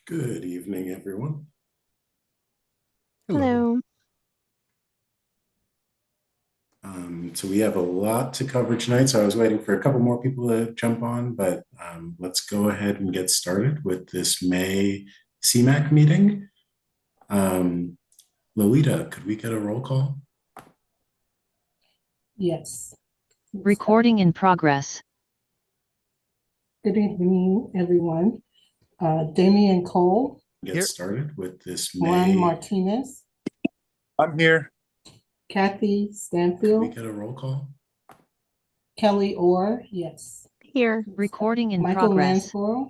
Good evening, everyone. Hello. Hello. So we have a lot to cover tonight, so I was waiting for a couple more people to jump on, but let's go ahead and get started with this May CMAC meeting. Um, Lolita, could we get a roll call? Yes. Recording in progress. Good evening, everyone. Damian Cole, Get Here. started with this Juan May. Martinez, I'm here. Kathy Could we Stanfield, get a roll call? Kelly Orr, yes. Here. Recording in Michael progress. Lansborough.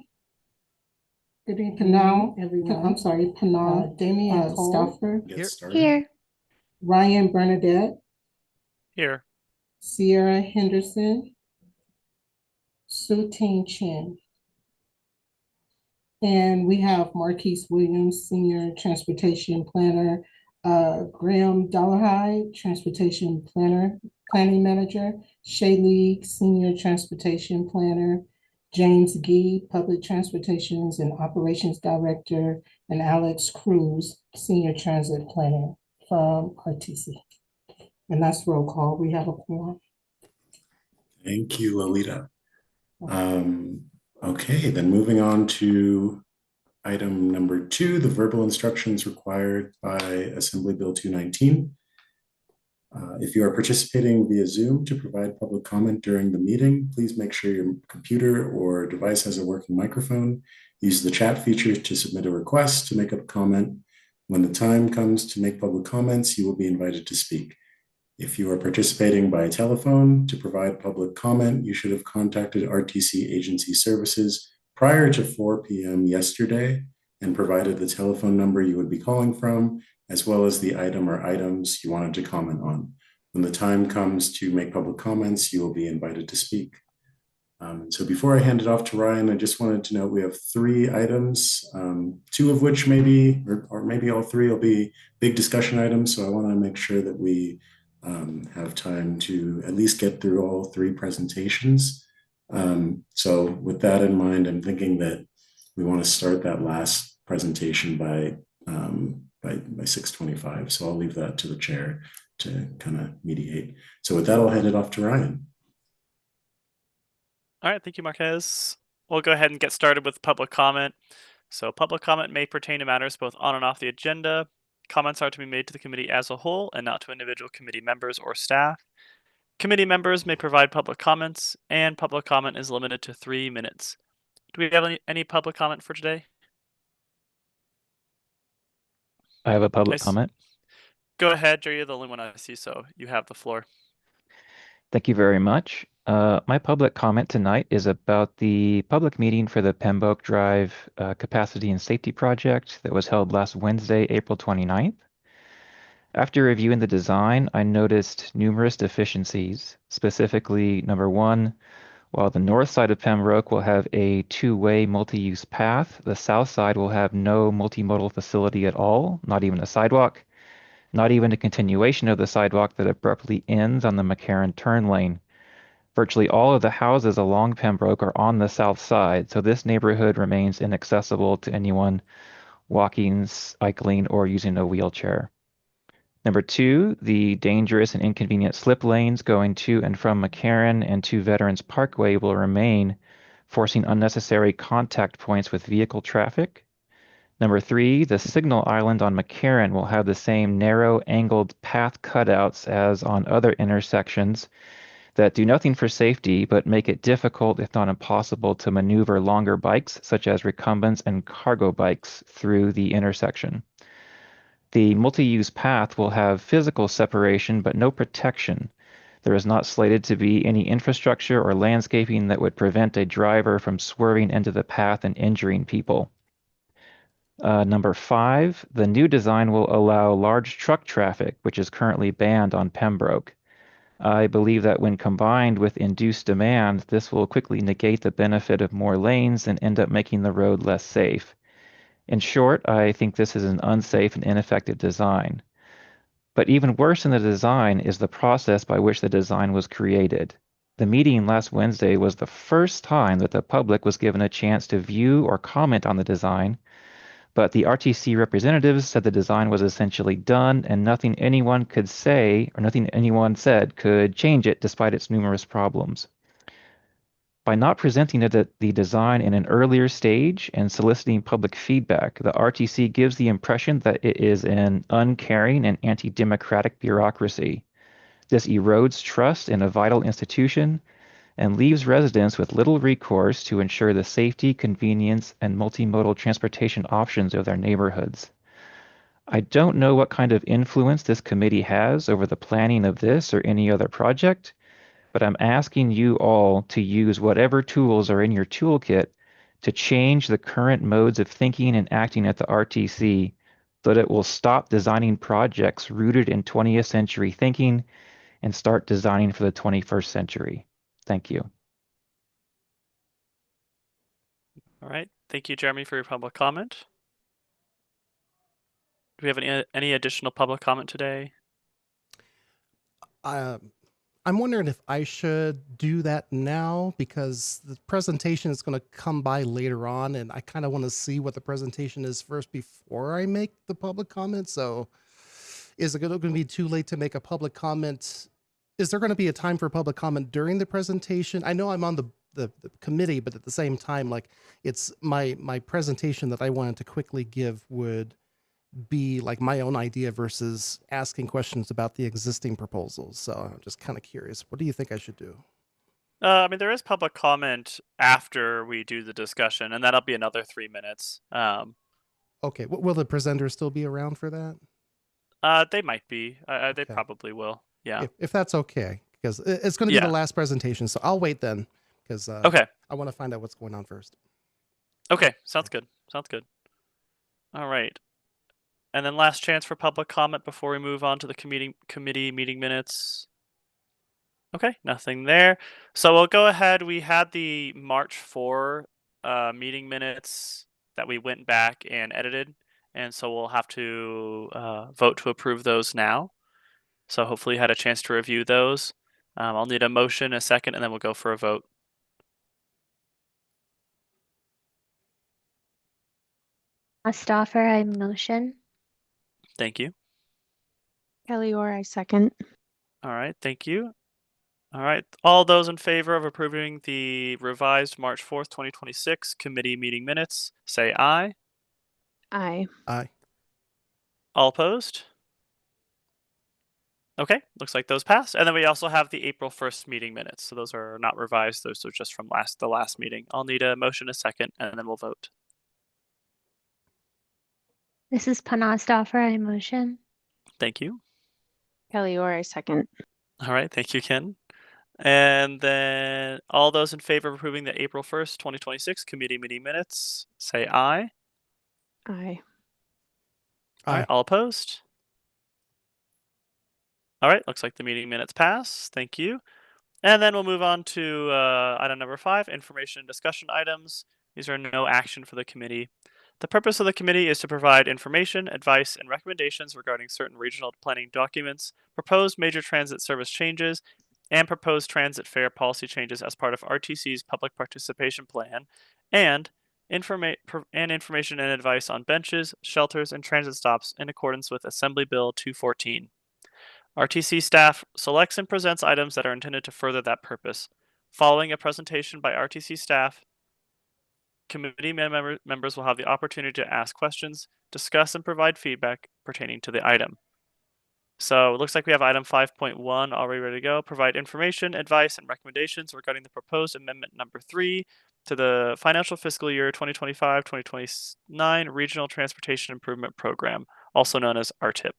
Good evening, everyone. I'm sorry, Panal, Damian Cole, Stauffer, Get Here. started. Here. Ryan Bernadette, Here. Sierra Henderson, Suteen Chin. And we have Marquise Williams, Senior Transportation Planner, Graham Dollarhide, Transportation Planning Manager, Shay League, Senior Transportation Planner, James Gee, Public Transportations and Operations Director, and Alex Cruz, Senior Transit Planner from RTC. And that's roll call. We have a quorum. Thank you, Lolita. Okay, then moving on to item number 2, the verbal instructions required by Assembly Bill 219. If you are participating via Zoom to provide public comment during the meeting, please make sure your computer or device has a working microphone. Use the chat feature to submit a request to make a comment. When the time comes to make public comments, you will be invited to speak. If you are participating by telephone to provide public comment, you should have contacted RTC agency services prior to 4 p.m. yesterday and provided the telephone number you would be calling from, as well as the item or items you wanted to comment on. When the time comes to make public comments, you will be invited to speak. So before I hand it off to Ryan, I just wanted to note we have 3 items, 2 of which maybe, or maybe all 3 will be big discussion items. So I want to make sure that we have time to at least get through all 3 presentations. So with that in mind, I'm thinking that we want to start that last presentation by 6:25. So I'll leave that to the chair to kind of mediate. So with that, I'll hand it off to Ryan. All right, thank you, Marquez. We'll go ahead and get started with public comment. So public comment may pertain to matters both on and off the agenda. Comments are to be made to the committee as a whole and not to individual committee members or staff. Committee members may provide public comments, and public comment is limited to 3 minutes. Do we have any public comment for today? I have a public Nice. comment. Go ahead, Joe. You're the only one I see, so you have the floor. Thank you very much. My public comment tonight is about the public meeting for the Pembroke Drive Capacity and Safety Project that was held last Wednesday, April 29th. After reviewing the design, I noticed numerous deficiencies. Specifically, number 1, while the north side of Pembroke will have a 2-way multi-use path, the south side will have no multimodal facility at all, not even a sidewalk, not even a continuation of the sidewalk that abruptly ends on the McCarran turn lane. Virtually all of the houses along Pembroke are on the south side, so this neighborhood remains inaccessible to anyone walking, cycling, or using a wheelchair. Number 2, the dangerous and inconvenient slip lanes going to and from McCarran and to Veterans Parkway will remain, forcing unnecessary contact points with vehicle traffic. Number 3, the signal island on McCarran will have the same narrow angled path cutouts as on other intersections that do nothing for safety but make it difficult, if not impossible, to maneuver longer bikes such as recumbents and cargo bikes through the intersection. The multi-use path will have physical separation but no protection. There is not slated to be any infrastructure or landscaping that would prevent a driver from swerving into the path and injuring people. Number 5, the new design will allow large truck traffic, which is currently banned on Pembroke. I believe that when combined with induced demand, this will quickly negate the benefit of more lanes and end up making the road less safe. In short, I think this is an unsafe and ineffective design. But even worse than the design is the process by which the design was created. The meeting last Wednesday was the first time that the public was given a chance to view or comment on the design, but the RTC representatives said the design was essentially done and nothing anyone could say or nothing anyone said could change it despite its numerous problems. By not presenting the design in an earlier stage and soliciting public feedback, the RTC gives the impression that it is an uncaring and anti-democratic bureaucracy. This erodes trust in a vital institution and leaves residents with little recourse to ensure the safety, convenience, and multimodal transportation options of their neighborhoods. I don't know what kind of influence this committee has over the planning of this or any other project, but I'm asking you all to use whatever tools are in your toolkit to change the current modes of thinking and acting at the RTC so that it will stop designing projects rooted in 20th century thinking and start designing for the 21st century. Thank you. All right. Thank you, Jeremy, for your public comment. Do we have any additional public comment today? I'm wondering if I should do that now because the presentation is going to come by later on, and I kind of want to see what the presentation is first before I make the public comment. So is it going to be too late to make a public comment? Is there going to be a time for public comment during the presentation? I know I'm on the committee, but at the same time, like it's my presentation that I wanted to quickly give would be like my own idea versus asking questions about the existing proposals. So I'm just kind of curious. What do you think I should do? I mean, there is public comment after we do the discussion, and that'll be another 3 minutes. Okay. Will the presenter still be around for that? They might be. They Okay. probably will. Yeah. If that's okay, because it's going to be Yeah. the last presentation. So I'll wait then because Okay. I want to find out what's going on first. Okay. Sounds good. Sounds good. All right. And then last chance for public comment before we move on to the committee meeting minutes. Okay, nothing there. So we'll go ahead. We had the March 4 meeting minutes that we went back and edited. And so we'll have to vote to approve those now. So hopefully you had a chance to review those. I'll need a motion, a second, and then we'll go for a vote. Stoffer, I motion. Thank you. Kelly Orr, I second. All right, thank you. All right, all those in favor of approving the revised March 4th, 2026 committee meeting minutes, say aye. Aye. Aye. All opposed? Okay, looks like those passed. And then we also have the April 1st meeting minutes. So those are not revised, those are just from the last meeting. I'll need a motion, a second, and then we'll vote. This is Stoffer, I motion. Thank you. Kelly Orr, I second. All right, thank you, Ken. And then all those in favor of approving the April 1st, 2026 committee meeting minutes, say aye. Aye. All right, all opposed? All right, looks like the meeting minutes pass. Thank you. And then we'll move on to item number 5, information and discussion items. These are no action for the committee. The purpose of the committee is to provide information, advice, and recommendations regarding certain regional planning documents, proposed major transit service changes, and proposed transit fare policy changes as part of RTC's public participation plan, and information and advice on benches, shelters, and transit stops in accordance with Assembly Bill 214. RTC staff selects and presents items that are intended to further that purpose. Following a presentation by RTC staff, committee members will have the opportunity to ask questions, discuss, and provide feedback pertaining to the item. So it looks like we have item 5.1 already ready to go. Provide information, advice, and recommendations regarding the proposed amendment number 3 to the financial fiscal year 2025-2029 Regional Transportation Improvement Program, also known as RTIP.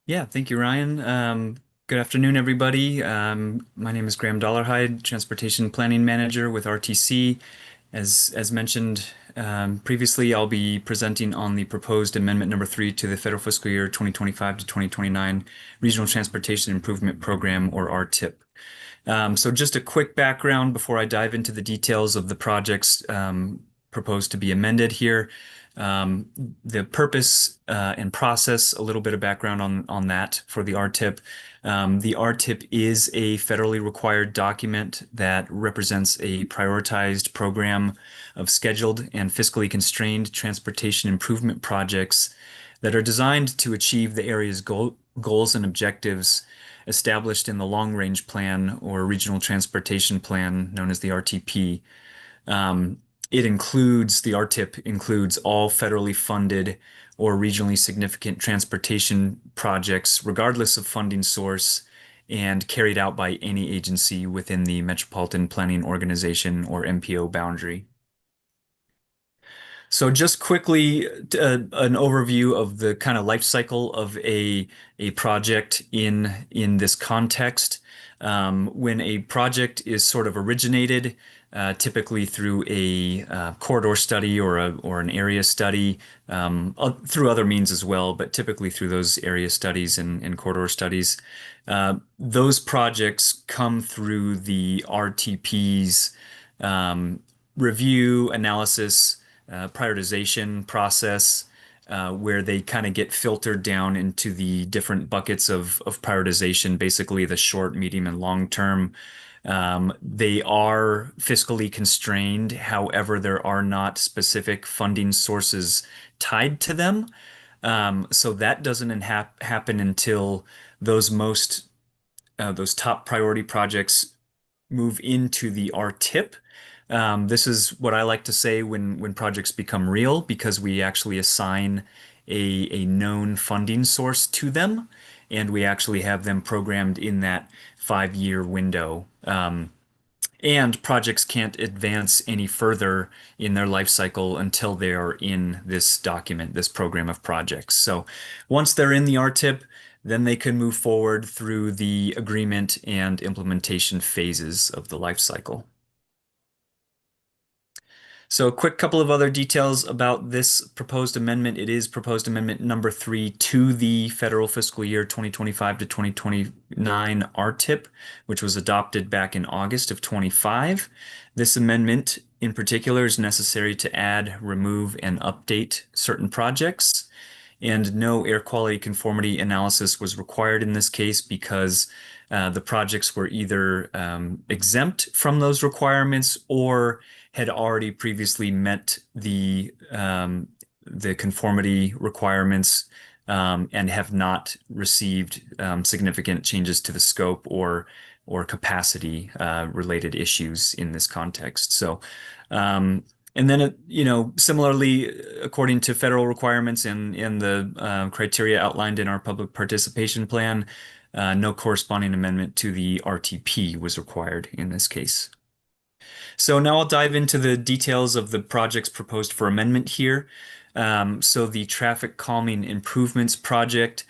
Yeah, thank you, Ryan. Good afternoon, everybody. My name is Graham Dollarhide, Transportation Planning Manager with RTC. As mentioned previously, I'll be presenting on the proposed amendment number 3 to the federal fiscal year 2025 to 2029 Regional Transportation Improvement Program, or RTIP. So just a quick background before I dive into the details of the project's proposed to be amended here. The purpose and process, a little bit of background on that for the RTIP. The RTIP is a federally required document that represents a prioritized program of scheduled and fiscally constrained transportation improvement projects that are designed to achieve the area's goals and objectives established in the Long Range Plan or Regional Transportation Plan, known as the RTP. The RTIP includes all federally funded or regionally significant transportation projects, regardless of funding source, and carried out by any agency within the Metropolitan Planning Organization or MPO boundary. So just quickly, an overview of the kind of life cycle of a project in this context. When a project is sort of originated, typically through a corridor study or an area study, through other means as well, but typically through those area studies and corridor studies. Those projects come through the RTP's review, analysis, prioritization process, where they kind of get filtered down into the different buckets of prioritization, basically the short, medium, and long term. They are fiscally constrained. However, there are not specific funding sources tied to them. So that doesn't happen until those top priority projects move into the RTIP. This is what I like to say when projects become real, because we actually assign a known funding source to them, and we actually have them programmed in that 5-year window. And projects can't advance any further in their life cycle until they are in this document, this program of projects. So once they're in the RTIP, then they can move forward through the agreement and implementation phases of the life cycle. So a quick couple of other details about this proposed amendment. It is proposed amendment number 3 to the federal fiscal year 2025 to 2029 RTIP, which was adopted back in August of 25. This amendment in particular is necessary to add, remove, and update certain projects. And no air quality conformity analysis was required in this case because the projects were either exempt from those requirements or had already previously met the conformity requirements and have not received significant changes to the scope or capacity related issues in this context. So, and then, similarly, according to federal requirements and the criteria outlined in our public participation plan, no corresponding amendment to the RTP was required in this case. So now I'll dive into the details of the projects proposed for amendment here. So the traffic calming improvements project,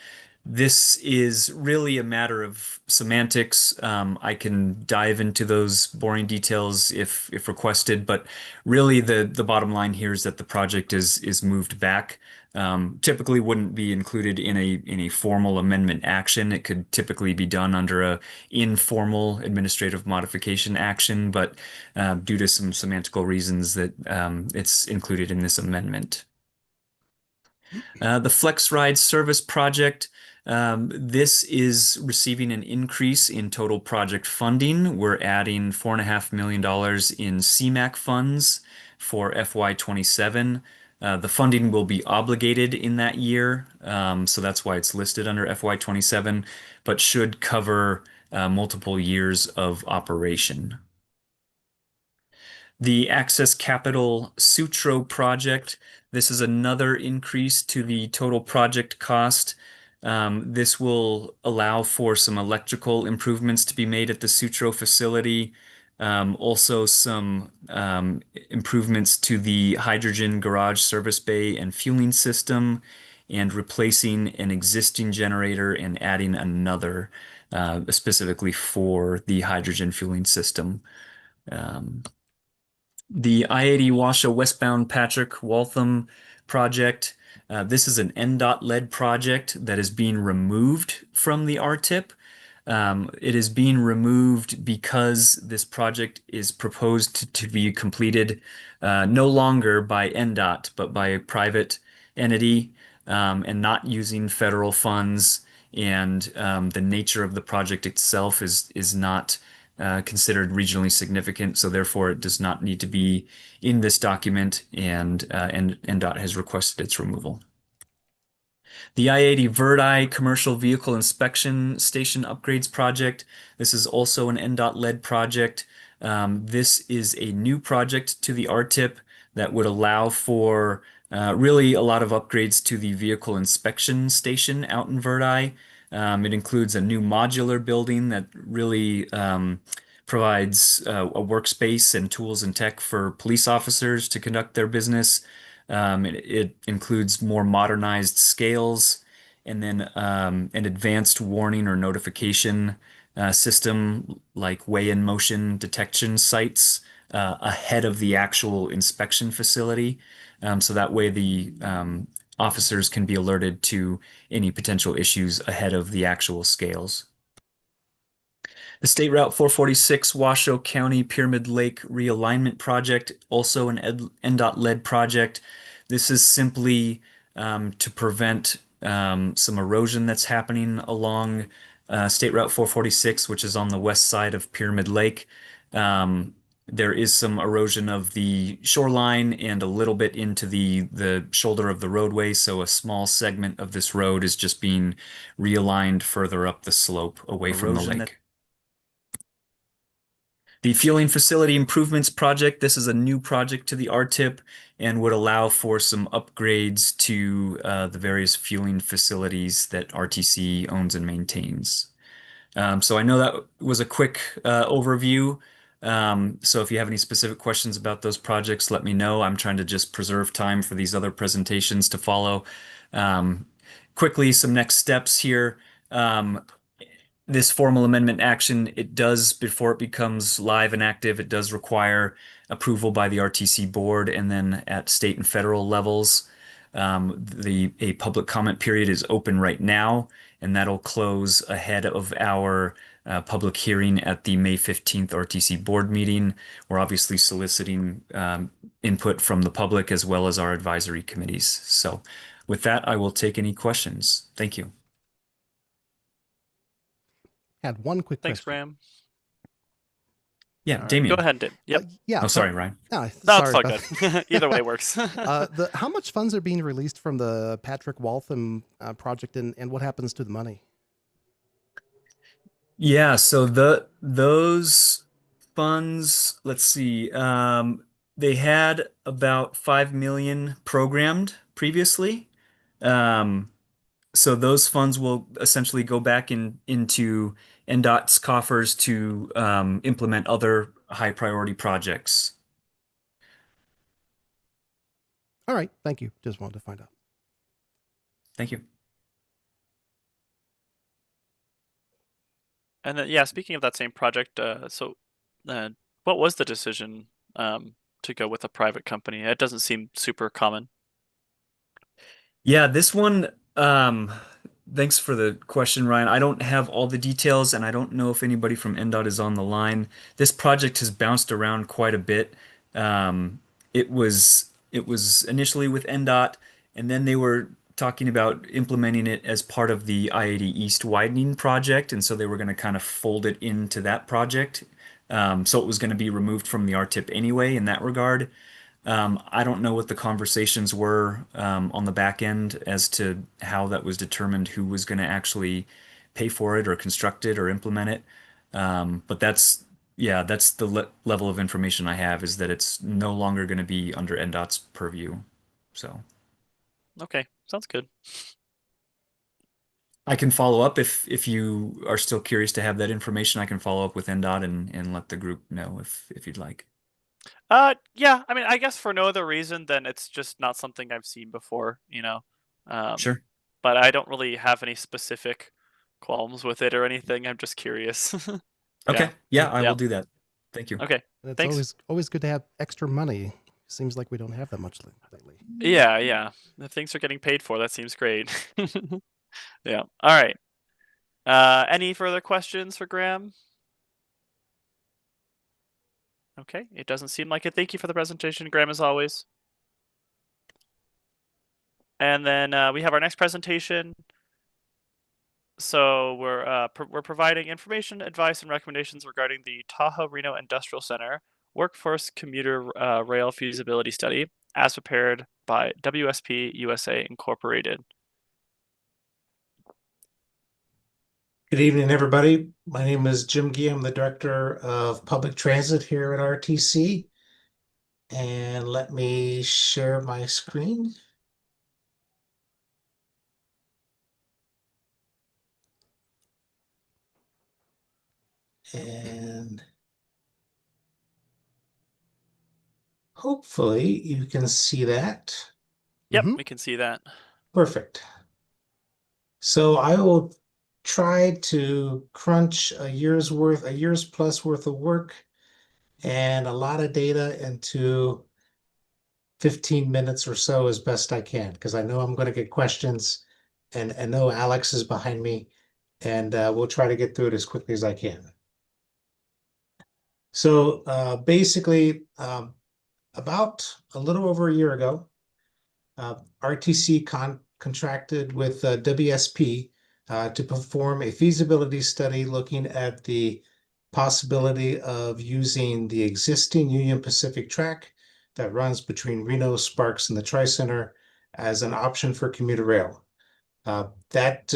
this is really a matter of semantics. I can dive into those boring details if requested, but really the bottom line here is that the project is moved back. Typically wouldn't be included in a formal amendment action. It could typically be done under a informal administrative modification action, but due to some semantical reasons that it's included in this amendment. The Flex Ride Service Project, this is receiving an increase in total project funding. We're adding $4.5 million in CMAC funds for FY27. The funding will be obligated in that year, so that's why it's listed under FY27, but should cover multiple years of operation. The Access Capital Sutro project, this is another increase to the total project cost. This will allow for some electrical improvements to be made at the Sutro facility. Also some improvements to the hydrogen garage service bay and fueling system, and replacing an existing generator and adding another specifically for the hydrogen fueling system. The I-80 Washoe westbound Patrick Waltham project, this is an NDOT-led project that is being removed from the RTIP. It is being removed because this project is proposed to be completed no longer by NDOT, but by a private entity and not using federal funds. And the nature of the project itself is not considered regionally significant, so therefore it does not need to be in this document, and NDOT has requested its removal. The I-80 Verdi Commercial Vehicle Inspection Station Upgrades Project. This is also an NDOT-led project. This is a new project to the RTIP that would allow for really a lot of upgrades to the vehicle inspection station out in Verdi. It includes a new modular building that really provides a workspace and tools and tech for police officers to conduct their business. It includes more modernized scales and then an advanced warning or notification system like weigh-in motion detection sites ahead of the actual inspection facility. So that way the officers can be alerted to any potential issues ahead of the actual scales. The State Route 446 Washoe County Pyramid Lake Realignment Project, also an NDOT-led project. This is simply to prevent some erosion that's happening along State Route 446, which is on the west side of Pyramid Lake. There is some erosion of the shoreline and a little bit into the shoulder of the roadway, so a small segment of this road is just being realigned further up the slope away from the lake. The Fueling Facility Improvements Project, this is a new project to the RTIP and would allow for some upgrades to the various fueling facilities that RTC owns and maintains. So I know that was a quick overview. So if you have any specific questions about those projects, let me know. I'm trying to just preserve time for these other presentations to follow. Quickly, some next steps here. This formal amendment action, it does, before it becomes live and active, it does require approval by the RTC board, and then at state and federal levels. A public comment period is open right now, and that'll close ahead of our public hearing at the May 15th RTC board meeting. We're obviously soliciting input from the public as well as our advisory committees. So with that, I will take any questions. Thank you. Had one quick Thanks, question. Graham. Yeah, All right, Damien. go ahead. Yep. Yeah. Oh, sorry, Ryan. No, No, sorry it's all about good. Either way works. how much funds are being released from the Patrick Waltham project, and what happens to the money? Yeah, so those funds, let's see, they had about 5 million programmed previously. So those funds will essentially go back into NDOT's coffers to implement other high priority projects. All right, thank you. Just wanted to find out. Thank you. And then, yeah, speaking of that same project, what was the decision to go with a private company? It doesn't seem super common. Yeah, this one, thanks for the question, Ryan. I don't have all the details, and I don't know if anybody from NDOT is on the line. This project has bounced around quite a bit. It was initially with NDOT, and then they were talking about implementing it as part of the I-80 East widening project, and so they were going to kind of fold it into that project. So it was going to be removed from the RTIP anyway in that regard. I don't know what the conversations were on the back end as to how that was determined, who was going to actually pay for it or construct it or implement it. But that's the level of information I have, is that it's no longer going to be under NDOT's purview. So. Okay, sounds good. I can follow up if you are still curious to have that information. I can follow up with NDOT and let the group know if you'd like. Yeah, I mean, I guess for no other reason than it's just not something I've seen before, you know. Sure. But I don't really have any specific qualms with it or anything. I'm just curious. Okay. Yeah, I Yeah. will do that. Thank you. Okay. And it's Thanks. always good to have extra money. Seems like we don't have that much lately. Yeah. If things are getting paid for, that seems great. Yeah. All right. Any further questions for Graham? Okay, it doesn't seem like it. Thank you for the presentation, Graham, as always. And then we have our next presentation. So we're providing information, advice, and recommendations regarding the Tahoe-Reno Industrial Center Workforce Commuter Rail Feasibility Study, as prepared by WSP USA Incorporated. Good evening, everybody. My name is Jim Gee. I'm the Director of Public Transit here at RTC. And let me share my screen. And hopefully you can see that. Yep, we can see that. Perfect. So I will try to crunch a year's plus worth of work and a lot of data into 15 minutes or so as best I can, because I know I'm going to get questions, and I know Alex is behind me, and we'll try to get through it as quickly as I can. So basically, about a little over a year ago, RTC contracted with WSP to perform a feasibility study looking at the possibility of using the existing Union Pacific track that runs between Reno, Sparks, and the Tri-Center as an option for commuter rail. That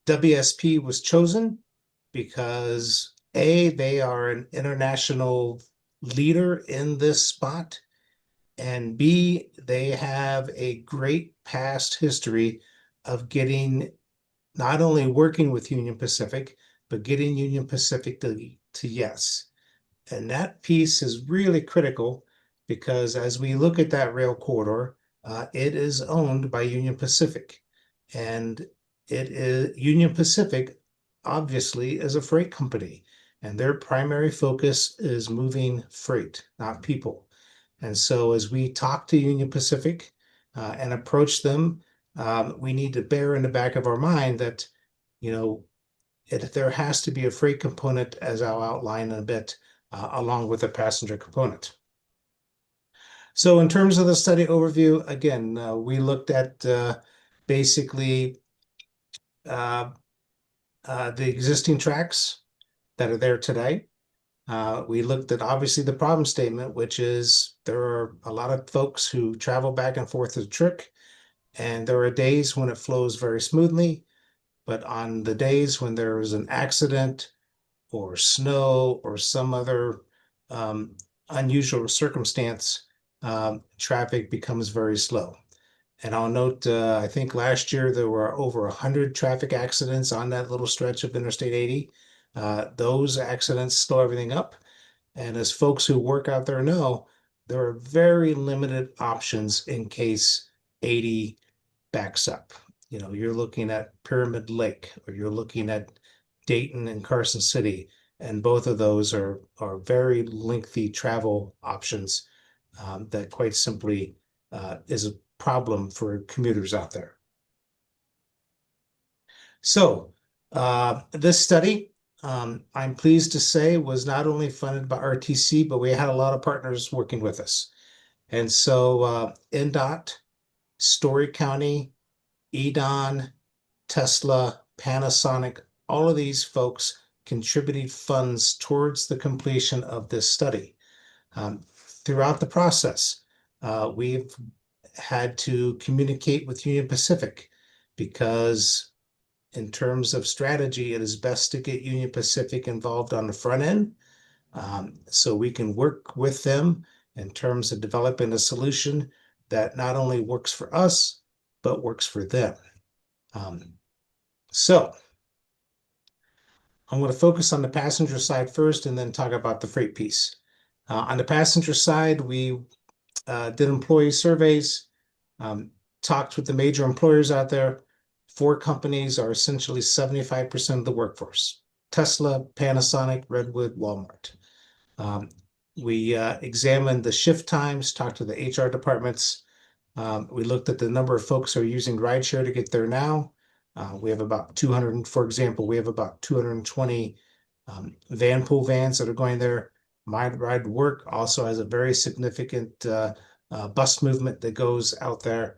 WSP was chosen because A, they are an international leader in this spot, and B, they have a great past history of getting, not only working with Union Pacific, but getting Union Pacific to yes. And that piece is really critical because as we look at that rail corridor, it is owned by Union Pacific. And it is Union Pacific, obviously, is a freight company, and their primary focus is moving freight, not people. And so as we talk to Union Pacific and approach them, we need to bear in the back of our mind that, there has to be a freight component, as I'll outline in a bit, along with a passenger component. So in terms of the study overview, again, we looked at basically the existing tracks that are there today. We looked at obviously the problem statement, which is there are a lot of folks who travel back and forth to the TRIC, and there are days when it flows very smoothly, but on the days when there is an accident or snow or some other unusual circumstance, traffic becomes very slow. And I'll note, I think last year there were over 100 traffic accidents on that little stretch of Interstate 80. Those accidents slow everything up. And as folks who work out there know, there are very limited options in case 80 backs up. You're looking at Pyramid Lake, or you're looking at Dayton and Carson City, and both of those are very lengthy travel options that quite simply is a problem for commuters out there. So this study, I'm pleased to say, was not only funded by RTC, but we had a lot of partners working with us. And so NDOT, Story County, EDON, Tesla, Panasonic, all of these folks contributed funds towards the completion of this study. Throughout the process, we've had to communicate with Union Pacific because in terms of strategy, it is best to get Union Pacific involved on the front end so we can work with them in terms of developing a solution that not only works for us, but works for them. So I'm going to focus on the passenger side first and then talk about the freight piece. On the passenger side, we did employee surveys, talked with the major employers out there. 4 companies are essentially 75% of the workforce: Tesla, Panasonic, Redwood, Walmart. We examined the shift times, talked to the HR departments. We looked at the number of folks who are using rideshare to get there now. We have about 200, for example, we have about 220 van pool vans that are going there. My Ride Work also has a very significant bus movement that goes out there.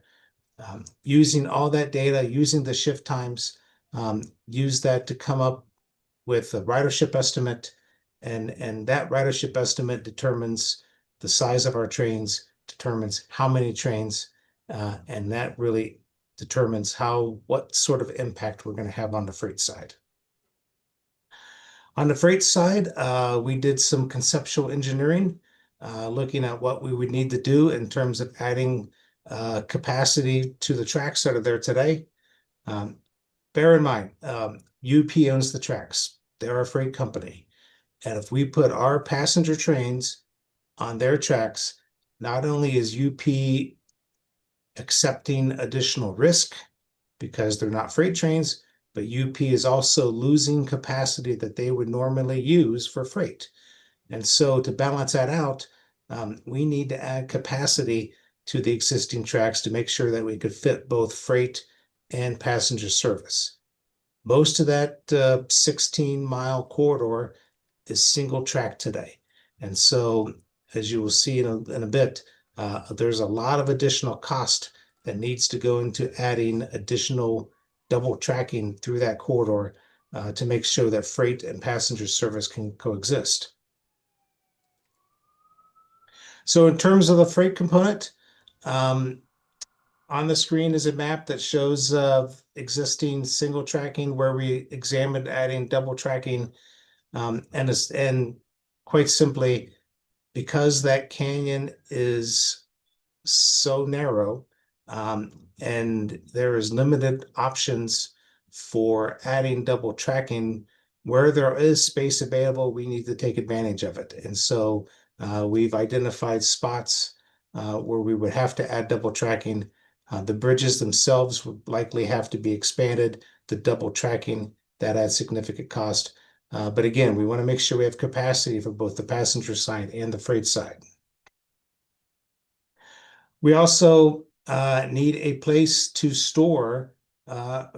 Using all that data, using the shift times, use that to come up with a ridership estimate, and that ridership estimate determines the size of our trains, determines how many trains, and that really determines what sort of impact we're going to have on the freight side. On the freight side, we did some conceptual engineering, looking at what we would need to do in terms of adding capacity to the tracks that are there today. Bear in mind, UP owns the tracks. They're a freight company. And if we put our passenger trains on their tracks, not only is UP accepting additional risk because they're not freight trains, but UP is also losing capacity that they would normally use for freight. And so to balance that out, we need to add capacity to the existing tracks to make sure that we could fit both freight and passenger service. Most of that 16-mile corridor is single track today. And so, as you will see in a bit, there's a lot of additional cost that needs to go into adding additional double tracking through that corridor to make sure that freight and passenger service can coexist. So in terms of the freight component, on the screen is a map that shows existing single tracking where we examined adding double tracking. And quite simply, because that canyon is so narrow, and there is limited options for adding double tracking, where there is space available, we need to take advantage of it. And so we've identified spots where we would have to add double tracking. The bridges themselves would likely have to be expanded. The double tracking, that adds significant cost. But again, we want to make sure we have capacity for both the passenger side and the freight side. We also need a place to store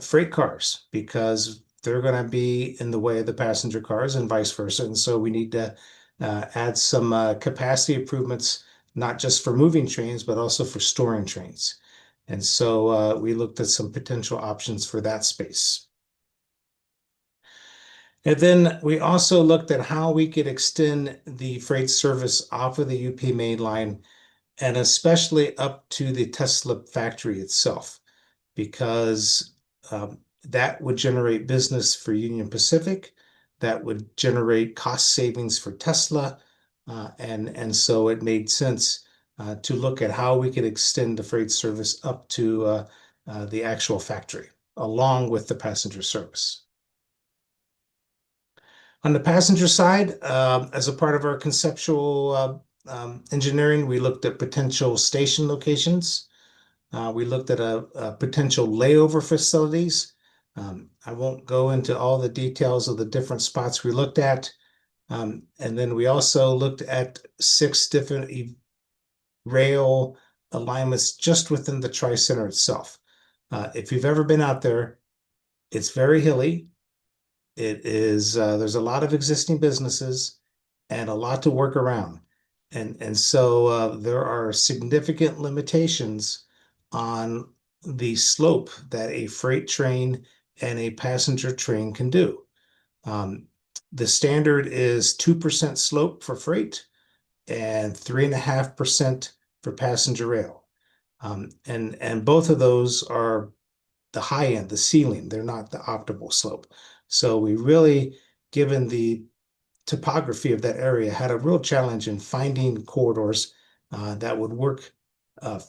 freight cars because they're going to be in the way of the passenger cars and vice versa. And so we need to add some capacity improvements, not just for moving trains, but also for storing trains. And so we looked at some potential options for that space. And then we also looked at how we could extend the freight service off of the UP main line, and especially up to the Tesla factory itself, because that would generate business for Union Pacific, that would generate cost savings for Tesla, and so it made sense to look at how we could extend the freight service up to the actual factory, along with the passenger service. On the passenger side, as a part of our conceptual engineering, we looked at potential station locations. We looked at potential layover facilities. I won't go into all the details of the different spots we looked at. And then we also looked at 6 different rail alignments just within the Tri-Center itself. If you've ever been out there, it's very hilly. It is, there's a lot of existing businesses and a lot to work around. And so there are significant limitations on the slope that a freight train and a passenger train can do. The standard is 2% slope for freight and 3.5% for passenger rail. And both of those are the high end, the ceiling. They're not the optimal slope. So we really, given the topography of that area, had a real challenge in finding corridors that would work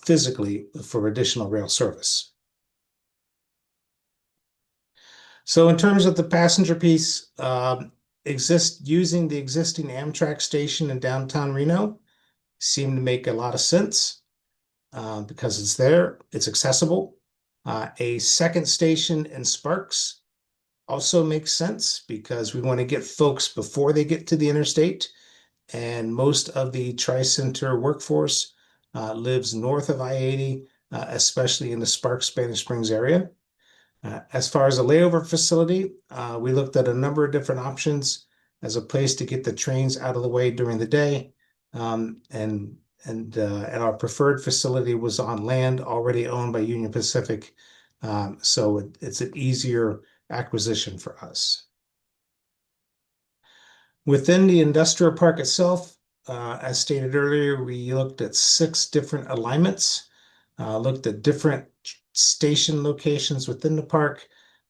physically for additional rail service. So in terms of the passenger piece, using the existing Amtrak station in downtown Reno seemed to make a lot of sense because it's there, it's accessible. A second station in Sparks also makes sense because we want to get folks before they get to the interstate. And most of the Tri-Center workforce lives north of I-80, especially in the Sparks, Spanish Springs area. As far as a layover facility, we looked at a number of different options as a place to get the trains out of the way during the day. And our preferred facility was on land already owned by Union Pacific. So it's an easier acquisition for us. Within the industrial park itself, as stated earlier, we looked at 6 different alignments, looked at different station locations within the park.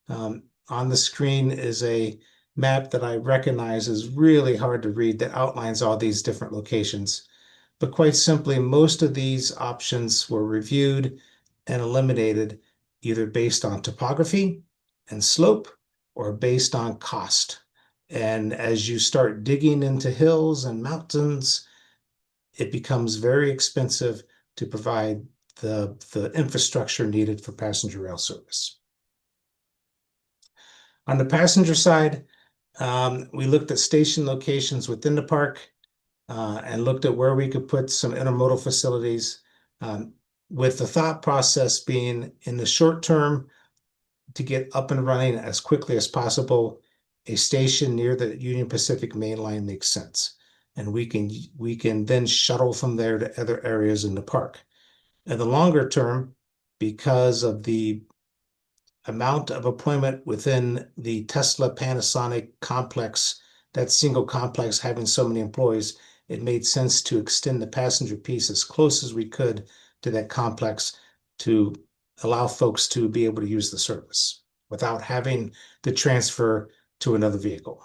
On the screen is a map that I recognize is really hard to read that outlines all these different locations. But quite simply, most of these options were reviewed and eliminated either based on topography and slope or based on cost. And as you start digging into hills and mountains, it becomes very expensive to provide the infrastructure needed for passenger rail service. On the passenger side, we looked at station locations within the park and looked at where we could put some intermodal facilities, with the thought process being in the short term to get up and running as quickly as possible. A station near the Union Pacific main line makes sense, and we can then shuttle from there to other areas in the park. In the longer term, because of the amount of employment within the Tesla Panasonic complex, that single complex having so many employees, it made sense to extend the passenger piece as close as we could to that complex to allow folks to be able to use the service without having to transfer to another vehicle.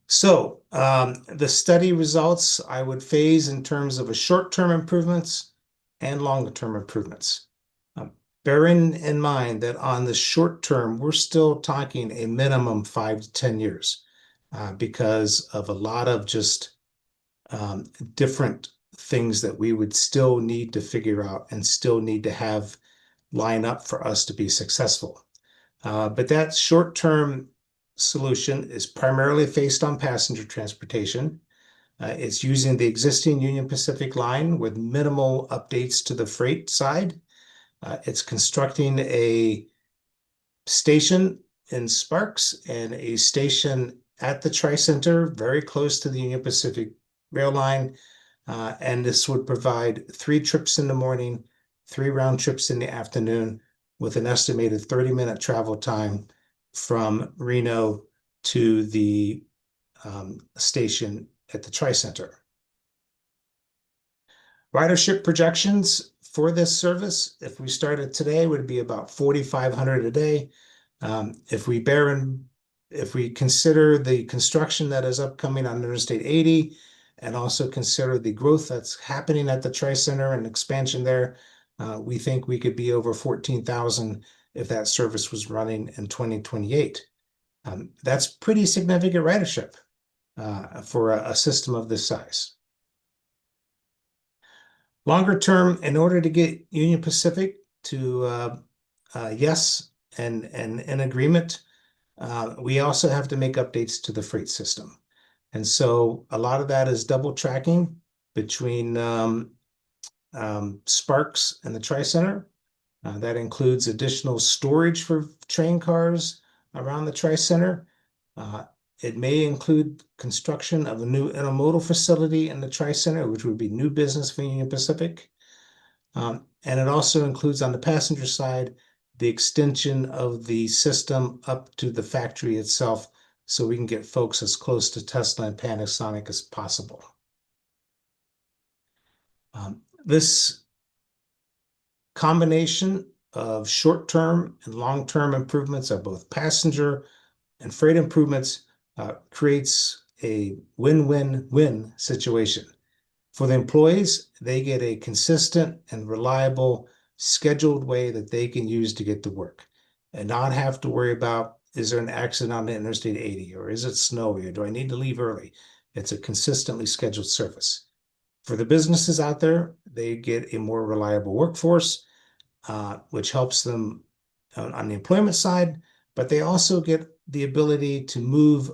So the study results I would phase in terms of a short-term improvements and longer-term improvements. Bearing in mind that on the short term, we're still talking a minimum 5 to 10 years because of a lot of just different things that we would still need to figure out and still need to have line up for us to be successful. But that short-term solution is primarily based on passenger transportation. It's using the existing Union Pacific line with minimal updates to the freight side. It's constructing a station in Sparks and a station at the TRIC Center, very close to the Union Pacific rail line. And this would provide 3 trips in the morning, 3 round trips in the afternoon, with an estimated 30-minute travel time from Reno to the station at the TRIC Center. Ridership projections for this service, if we started today, would be about 4,500 a day. If we consider the construction that is upcoming on Interstate 80 and also consider the growth that's happening at the TRIC Center and expansion there, we think we could be over 14,000 if that service was running in 2028. That's pretty significant ridership for a system of this size. Longer term, in order to get Union Pacific to yes and in agreement, we also have to make updates to the freight system. And so a lot of that is double tracking between Sparks and the TRIC Center. That includes additional storage for train cars around the TRIC Center. It may include construction of a new intermodal facility in the TRIC Center, which would be new business for Union Pacific. And it also includes on the passenger side, the extension of the system up to the factory itself so we can get folks as close to Tesla and Panasonic as possible. This combination of short-term and long-term improvements of both passenger and freight improvements creates a win-win-win situation. For the employees, they get a consistent and reliable scheduled way that they can use to get to work and not have to worry about, is there an accident on the Interstate 80 or is it snowy or do I need to leave early? It's a consistently scheduled service. For the businesses out there, they get a more reliable workforce, which helps them on the employment side, but they also get the ability to move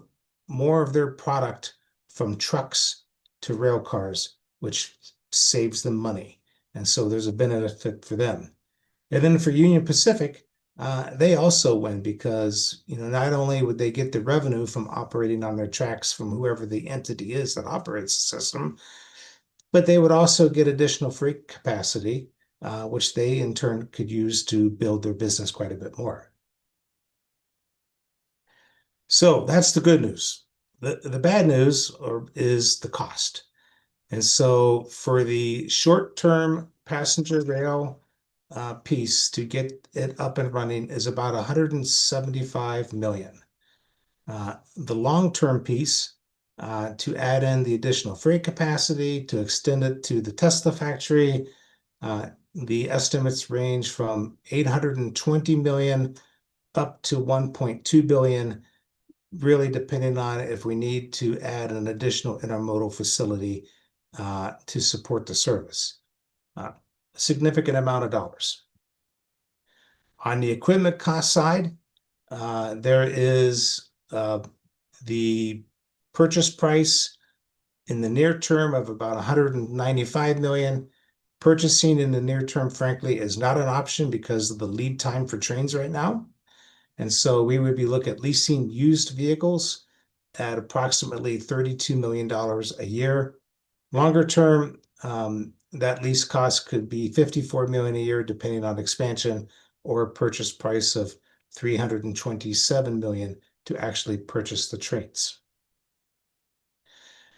more of their product from trucks to rail cars, which saves them money. And so there's a benefit for them. And then for Union Pacific, they also win because, not only would they get the revenue from operating on their tracks from whoever the entity is that operates the system, but they would also get additional freight capacity, which they in turn could use to build their business quite a bit more. So that's the good news. The bad news is the cost. And so for the short-term passenger rail piece to get it up and running is about 175 million. The long-term piece to add in the additional freight capacity, to extend it to the Tesla factory, the estimates range from 820 million up to 1.2 billion, really depending on if we need to add an additional intermodal facility to support the service. A significant amount of dollars. On the equipment cost side, there is the purchase price in the near term of about 195 million. Purchasing in the near term, frankly, is not an option because of the lead time for trains right now. And so we would be looking at leasing used vehicles at approximately $32 million a year. Longer term, that lease cost could be 54 million a year, depending on expansion, or a purchase price of 327 million to actually purchase the trains.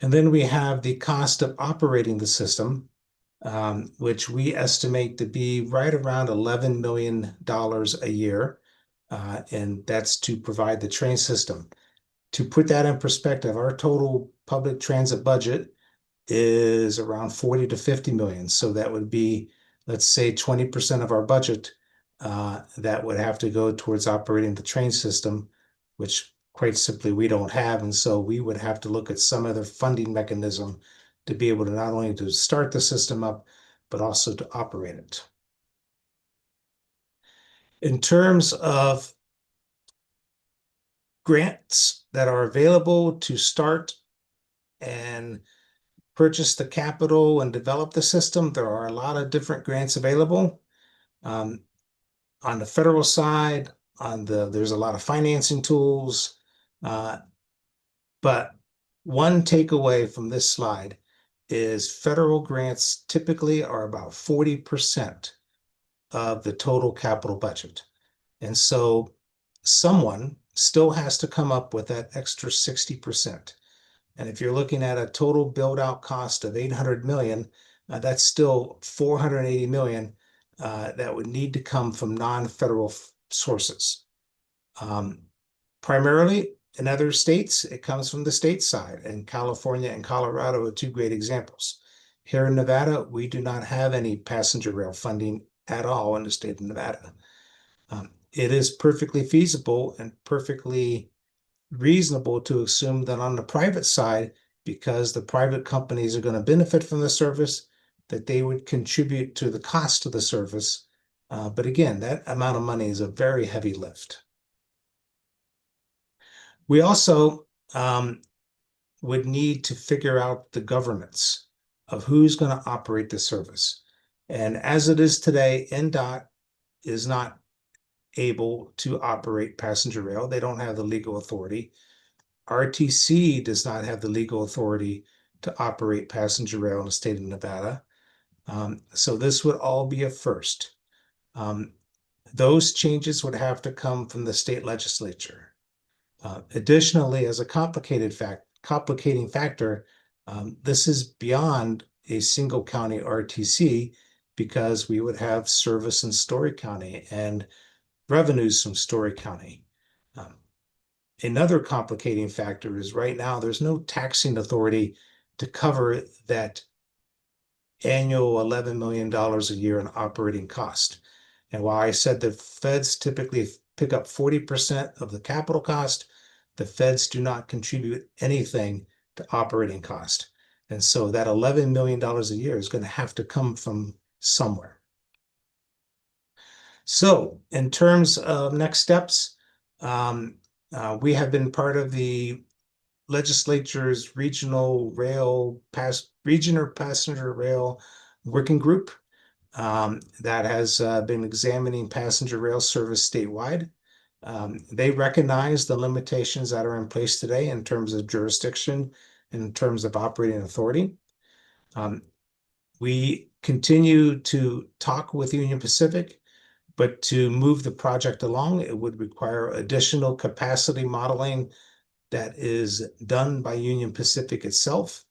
And then we have the cost of operating the system, which we estimate to be right around $11 million a year. And that's to provide the train system. To put that in perspective, our total public transit budget is around 40 to 50 million. So that would be, let's say, 20% of our budget that would have to go towards operating the train system, which quite simply we don't have. And so we would have to look at some other funding mechanism to be able to not only to start the system up, but also to operate it. In terms of grants that are available to start and purchase the capital and develop the system, there are a lot of different grants available. On the federal side, there's a lot of financing tools. But one takeaway from this slide is federal grants typically are about 40% of the total capital budget. And so someone still has to come up with that extra 60%. And if you're looking at a total build out cost of 800 million, that's still 480 million that would need to come from non-federal sources. Primarily in other states, it comes from the state side, and California and Colorado are two great examples. Here in Nevada, we do not have any passenger rail funding at all in the state of Nevada. It is perfectly feasible and perfectly reasonable to assume that on the private side, because the private companies are going to benefit from the service, that they would contribute to the cost of the service. But again, that amount of money is a very heavy lift. We also would need to figure out the governance of who's going to operate the service. And as it is today, NDOT is not able to operate passenger rail. They don't have the legal authority. RTC does not have the legal authority to operate passenger rail in the state of Nevada. So this would all be a first. Those changes would have to come from the state legislature. Additionally, as a complicating factor, this is beyond a single county RTC, because we would have service in Story County and revenues from Story County. Another complicating factor is right now there's no taxing authority to cover that annual $11 million a year in operating cost. And while I said the feds typically pick up 40% of the capital cost, the feds do not contribute anything to operating cost. And so that $11 million a year is going to have to come from somewhere. So in terms of next steps, we have been part of the legislature's regional passenger rail working group. that has been examining passenger rail service statewide. They recognize the limitations that are in place today in terms of jurisdiction, in terms of operating authority. We continue to talk with Union Pacific, but to move the project along, it would require additional capacity modeling that is done by Union Pacific itself,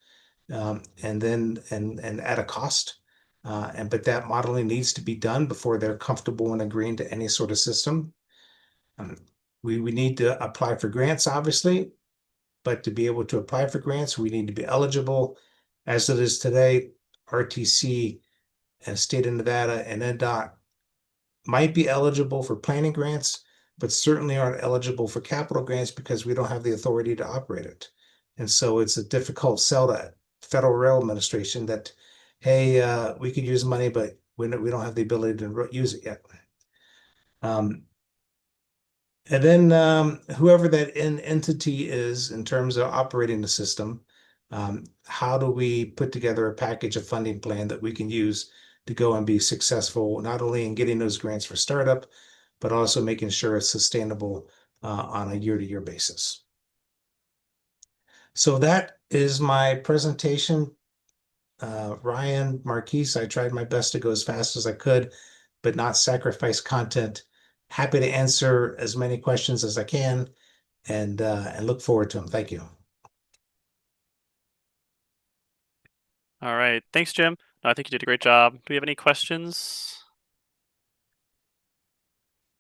and at a cost. But that modeling needs to be done before they're comfortable in agreeing to any sort of system. We need to apply for grants, obviously, but to be able to apply for grants, we need to be eligible. As it is today, RTC and State of Nevada and NDOT might be eligible for planning grants, but certainly aren't eligible for capital grants because we don't have the authority to operate it. And so it's a difficult sell to Federal Rail Administration that, hey, we could use money, but we don't have the ability to use it yet. And then whoever that entity is in terms of operating the system, how do we put together a package of funding plan that we can use to go and be successful, not only in getting those grants for startup, but also making sure it's sustainable on a year-to-year basis. So that is my presentation. Ryan, Marquise, I tried my best to go as fast as I could, but not sacrifice content. Happy to answer as many questions as I can, and look forward to them. Thank you. All right. Thanks, Jim. No, I think you did a great job. Do we have any questions?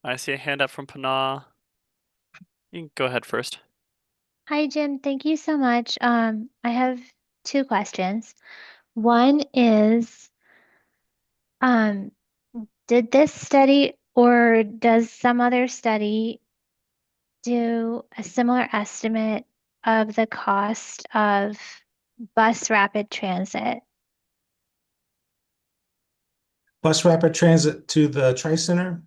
I see a hand up from Pana. You can go ahead first. Hi, Jim. Thank you so much. I have two questions. One is, did this study or does some other study do a similar estimate of the cost of bus rapid transit? Bus rapid transit to the Tri-Center?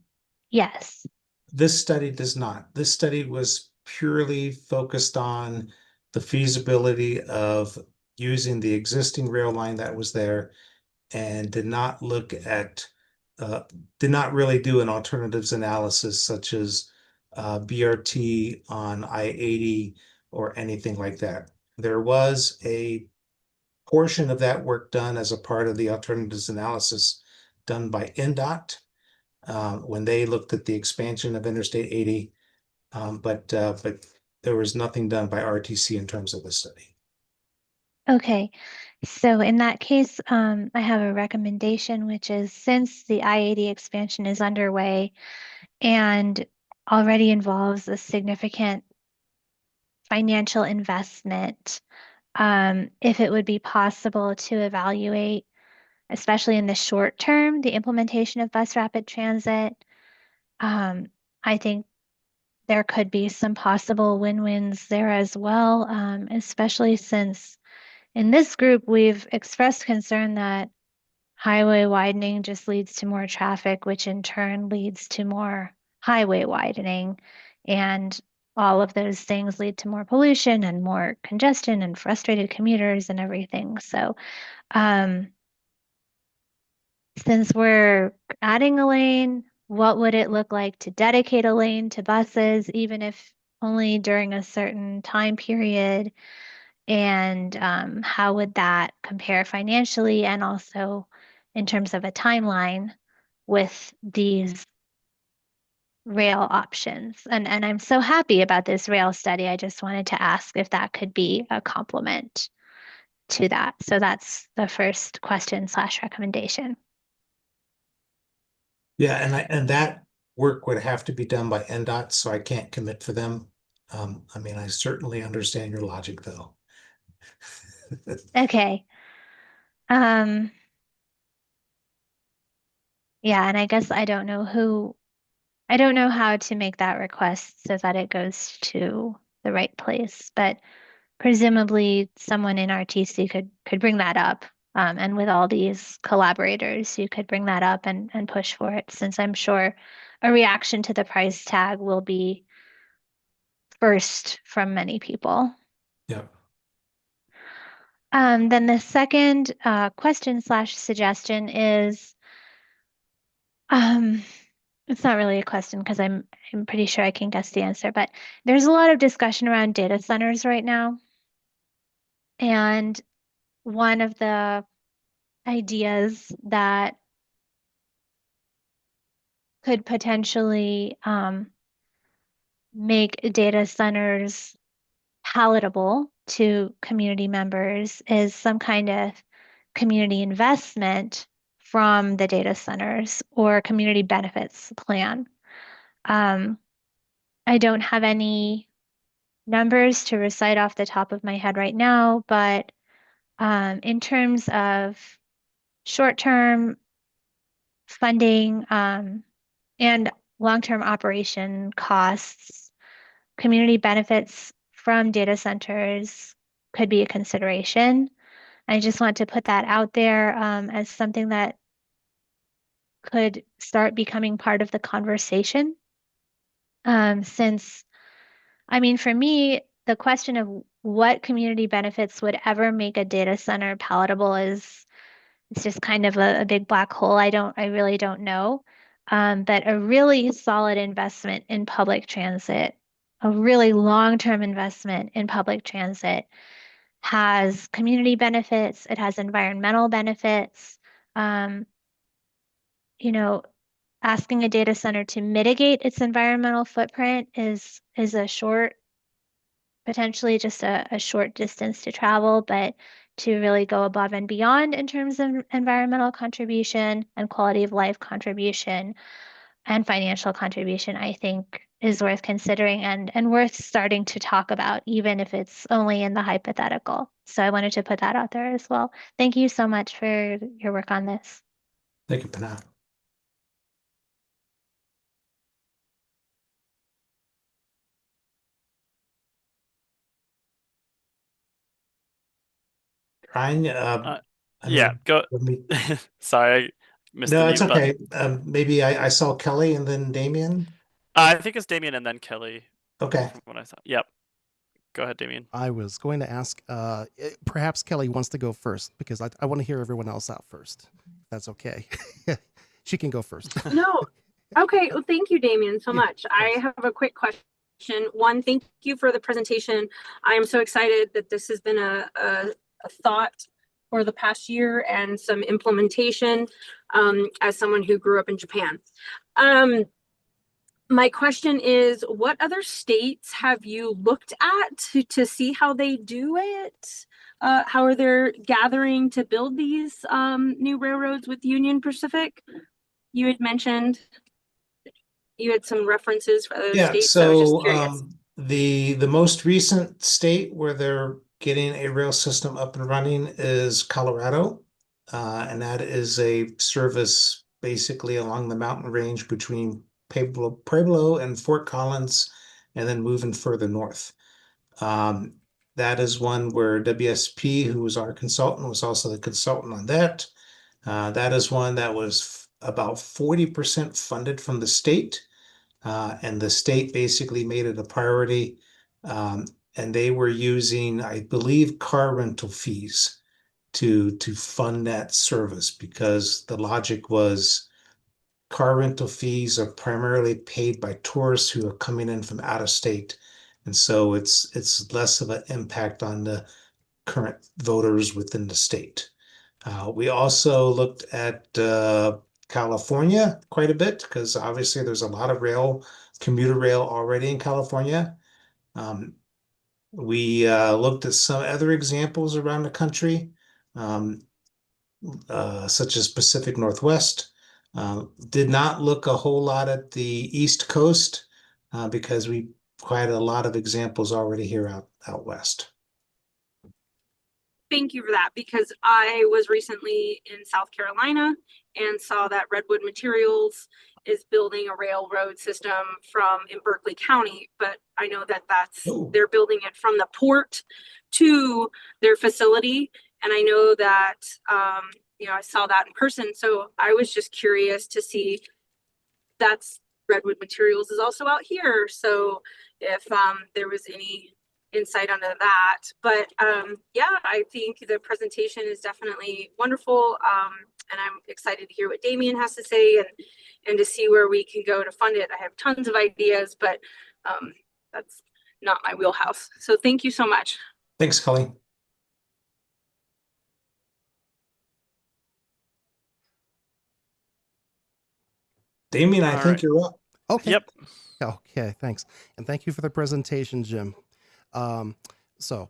Yes. This study does not. This study was purely focused on the feasibility of using the existing rail line that was there, and did not look at, did not really do an alternatives analysis such as BRT on I-80 or anything like that. There was a portion of that work done as a part of the alternatives analysis done by NDOT when they looked at the expansion of Interstate 80, but there was nothing done by RTC in terms of the study. Okay. So in that case, I have a recommendation, which is since the I-80 expansion is underway and already involves a significant financial investment, if it would be possible to evaluate, especially in the short term, the implementation of bus rapid transit, I think there could be some possible win-wins there as well, especially since in this group, we've expressed concern that highway widening just leads to more traffic, which in turn leads to more highway widening. And all of those things lead to more pollution and more congestion and frustrated commuters and everything. So since we're adding a lane, what would it look like to dedicate a lane to buses, even if only during a certain time period? And how would that compare financially and also in terms of a timeline with these rail options? And I'm so happy about this rail study. I just wanted to ask if that could be a complement to that. So that's the first question / recommendation. Yeah, and that work would have to be done by NDOT, so I can't commit for them. I mean, I certainly understand your logic, though. Okay. Yeah, and I guess I don't know how to make that request so that it goes to the right place, but presumably someone in RTC could bring that up. And with all these collaborators, you could bring that up and push for it, since I'm sure a reaction to the price tag will be first from many people. Yeah. Then the second question / suggestion is, It's not really a question because I'm pretty sure I can guess the answer, but there's a lot of discussion around data centers right now. And one of the ideas that could potentially make data centers palatable to community members is some kind of community investment from the data centers or community benefits plan. I don't have any numbers to recite off the top of my head right now, but in terms of short-term funding and long-term operation costs, community benefits from data centers could be a consideration. I just want to put that out there as something that could start becoming part of the conversation. Since, I mean, for me, the question of what community benefits would ever make a data center palatable is it's just kind of a big black hole. I really don't know. But a really solid investment in public transit, a really long-term investment in public transit has community benefits, it has environmental benefits. You know, asking a data center to mitigate its environmental footprint is a short, potentially just a short distance to travel, but to really go above and beyond in terms of environmental contribution and quality of life contribution and financial contribution, I think is worth considering and worth starting to talk about, even if it's only in the hypothetical. So I wanted to put that out there as well. Thank you so much for your work on this. Thank you, Panay. Ryan, Yeah, go. let me- Sorry, I missed No, the it's mute button. okay. Maybe I saw Kelly and then Damien. I think it's Damien and then Kelly Okay. from what I saw. Yep. Go ahead, Damien. I was going to ask, perhaps Kelly wants to go first because I want to hear everyone else out first. If that's okay. She can go first. No. Okay. Well, thank you, Damien, so Yeah, much. I have a quick question. One, thank you for the presentation. I am so excited that this has been a thought for the past year and some implementation as someone who grew up in Japan. My question is, what other states have you looked at to see how they do it? How are they gathering to build these new railroads with Union Pacific? You had mentioned you had some references for other states. So I was just curious. The most recent state where they're getting a rail system up and running is Colorado, and that is a service basically along the mountain range between Pueblo and Fort Collins, and then moving further north. That is one where WSP, who was our consultant, was also the consultant on that. That is one that was about 40% funded from the state. And the state basically made it a priority. And they were using, I believe, car rental fees to fund that service, because the logic was car rental fees are primarily paid by tourists who are coming in from out of state. And so it's less of an impact on the current voters within the state. We also looked at California quite a bit, because obviously there's a lot of commuter rail already in California. We looked at some other examples around the country, such as Pacific Northwest. Did not look a whole lot at the East Coast because we quite a lot of examples already here out west. Thank you for that, because I was recently in South Carolina and saw that Redwood Materials is building a railroad system in Berkeley County, but I know that they're building it from the port to their facility, and I know that I saw that in person, so I was just curious to see that's Redwood Materials is also out here, so if there was any insight onto that. But yeah, I think the presentation is definitely wonderful, and I'm excited to hear what Damien has to say and to see where we can go to fund it. I have tons of ideas, but that's not my wheelhouse. So thank you so much. Thanks, Colleen. Damien, I All think right. you're up. Okay. Yep. Okay, thanks. And thank you for the presentation, Jim. So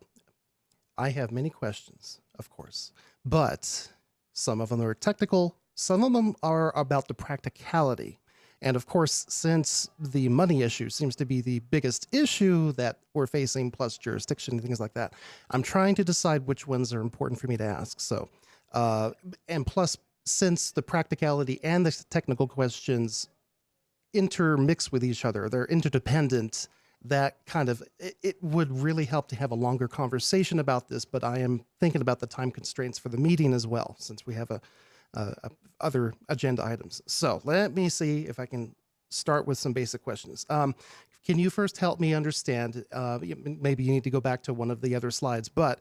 I have many questions, of course, but some of them are technical, some of them are about the practicality. And of course, since the money issue seems to be the biggest issue that we're facing, plus jurisdiction and things like that, I'm trying to decide which ones are important for me to ask. So, and plus, since the practicality and the technical questions intermix with each other, they're interdependent, that kind of, it would really help to have a longer conversation about this, but I am thinking about the time constraints for the meeting as well, since we have other agenda items. So let me see if I can start with some basic questions. Can you first help me understand, maybe you need to go back to one of the other slides, but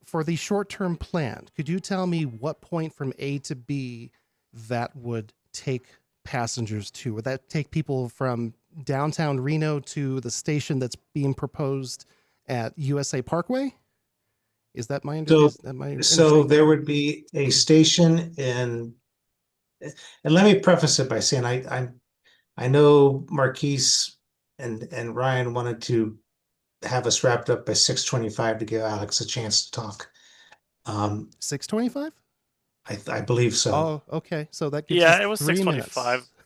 for the short-term plan, could you tell me what point from A to B that would take passengers to? Would that take people from downtown Reno to the station that's being proposed at USA Parkway? Is that my understanding? So there would be a station in, and let me preface it by saying I know Marquise and Ryan wanted to have us wrapped up by 6:25 to give Alex a chance to talk. 6:25? I believe so. Oh, okay. So that gives Yeah, us it was 3 6:25. minutes.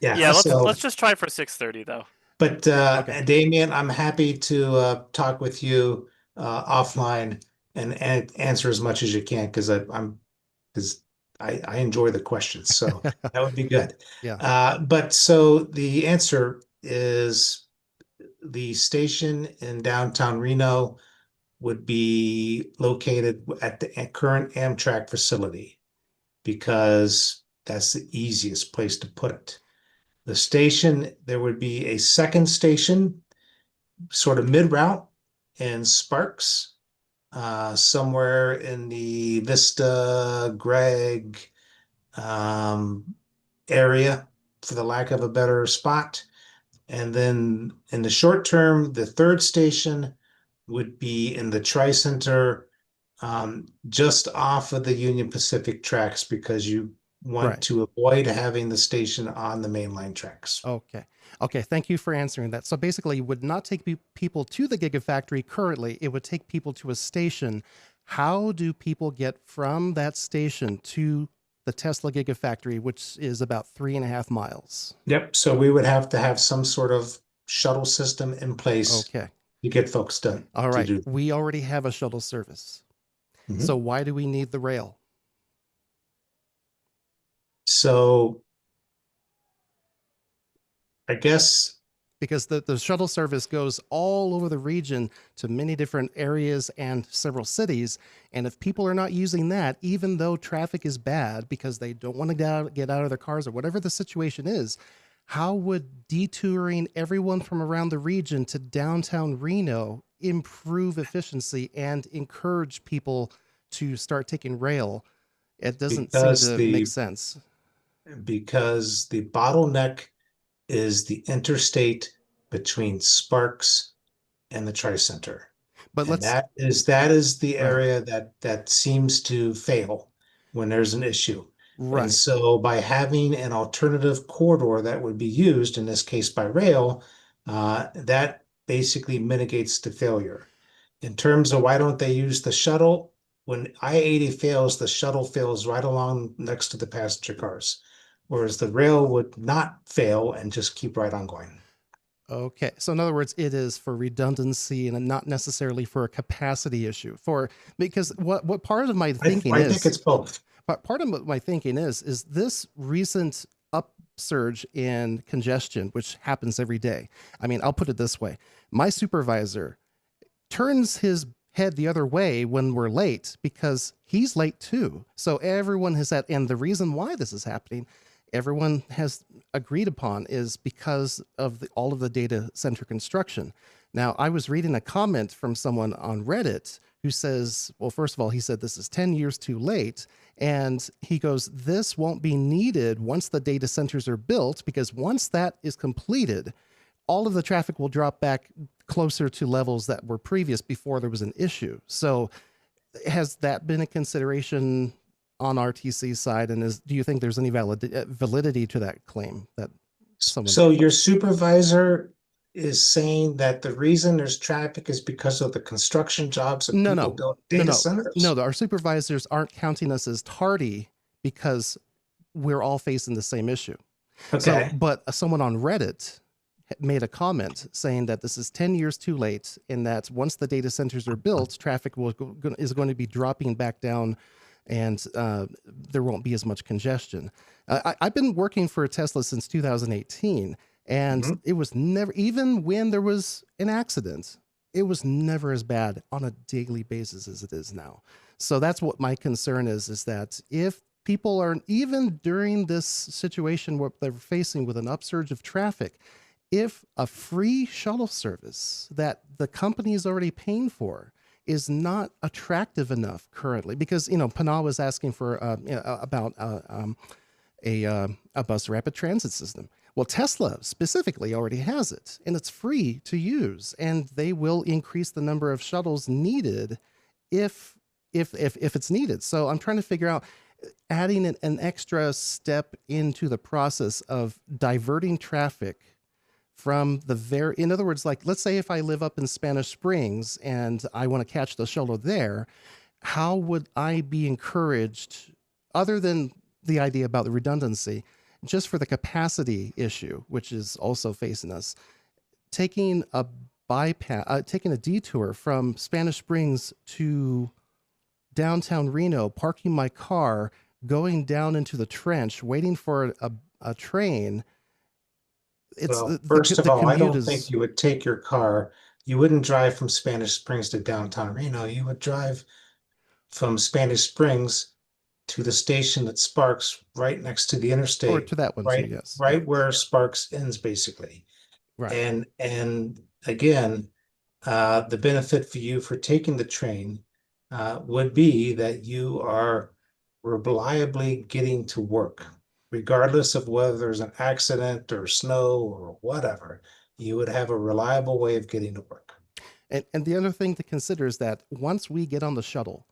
Yeah, so, let's just try for 6:30 though. But Okay. Damien, I'm happy to talk with you offline and answer as much as you can, because I enjoy the questions, so that would be good. Yeah. But so the answer is the station in downtown Reno would be located at the current Amtrak facility, because that's the easiest place to put it. The station, there would be a second station, sort of mid-route in Sparks, somewhere in the Vista, Gregg area, for the lack of a better spot. And then in the short term, the third station would be in the Tri-Center, just off of the Union Pacific tracks, because you want Right. to avoid having the station on the mainline tracks. Okay. Okay. Thank you for answering that. So basically, it would not take people to the Gigafactory currently. It would take people to a station. How do people get from that station to the Tesla Gigafactory, which is about 3.5 miles? Yep. So we would have to have some sort of shuttle system in place Okay. to get folks done. All right. To do. We already have a shuttle service. Mhm. So why do we need the rail? So I guess Because the shuttle service goes all over the region to many different areas and several cities. And if people are not using that, even though traffic is bad because they don't want to get out of their cars or whatever the situation is, how would detouring everyone from around the region to downtown Reno improve efficiency and encourage people to start taking rail? It doesn't seem to make sense. Because the bottleneck is the interstate between Sparks and the Tri-Center. But And that is the area that seems to fail when there's an issue. Right. And so by having an alternative corridor that would be used, in this case by rail, that basically mitigates the failure. In terms of why don't they use the shuttle, when I-80 fails, the shuttle fails right along next to the passenger cars, whereas the rail would not fail and just keep right on going. Okay. So in other words, it is for redundancy and not necessarily for a capacity issue. Because what part of my thinking I think it's both. But part of what my thinking is this recent upsurge in congestion, which happens every day. I mean, I'll put it this way. My supervisor turns his head the other way when we're late because he's late too. So everyone has that. And the reason why this is happening, everyone has agreed upon, is because of all of the data center construction. Now, I was reading a comment from someone on Reddit who says, well, first of all, he said this is 10 years too late. And he goes, this won't be needed once the data centers are built, because once that is completed, all of the traffic will drop back closer to levels that were previous before there was an issue. So has that been a consideration on RTC's side? And do you think there's any validity to that claim that someone? So your supervisor is saying that the reason there's traffic is because of the construction jobs of people building data centers? No, our supervisors aren't counting us as tardy because we're all facing the same issue. Okay. So, but someone on Reddit made a comment saying that this is 10 years too late, and that once the data centers are built, traffic is going to be dropping back down, and there won't be as much congestion. I've been working for Tesla since 2018, and it was never, even when there was an accident, it was never as bad on a daily basis as it is now. So that's what my concern is that if people are, even during this situation where they're facing with an upsurge of traffic, if a free shuttle service that the company is already paying for is not attractive enough currently, because, Pana was asking for about a bus rapid transit system. Well, Tesla specifically already has it, and it's free to use, and they will increase the number of shuttles needed if it's needed. So I'm trying to figure out adding an extra step into the process of diverting traffic from in other words, like, let's say if I live up in Spanish Springs and I want to catch the shuttle there, how would I be encouraged, other than the idea about the redundancy, just for the capacity issue, which is also facing us, taking a detour from Spanish Springs to downtown Reno, parking my car, going down into the trench, waiting for a train. First of all, I don't think you would take your car. You wouldn't drive from Spanish Springs to downtown Reno. You would drive from Spanish Springs to the station that Sparks right next to the interstate. Or to that one, right, too, yes. Right where Sparks ends, basically. Right. And again, the benefit for you for taking the train would be that you are reliably getting to work. Regardless of whether there's an accident or snow or whatever, you would have a reliable way of getting to work. And the other thing to consider is that once we get on the shuttle,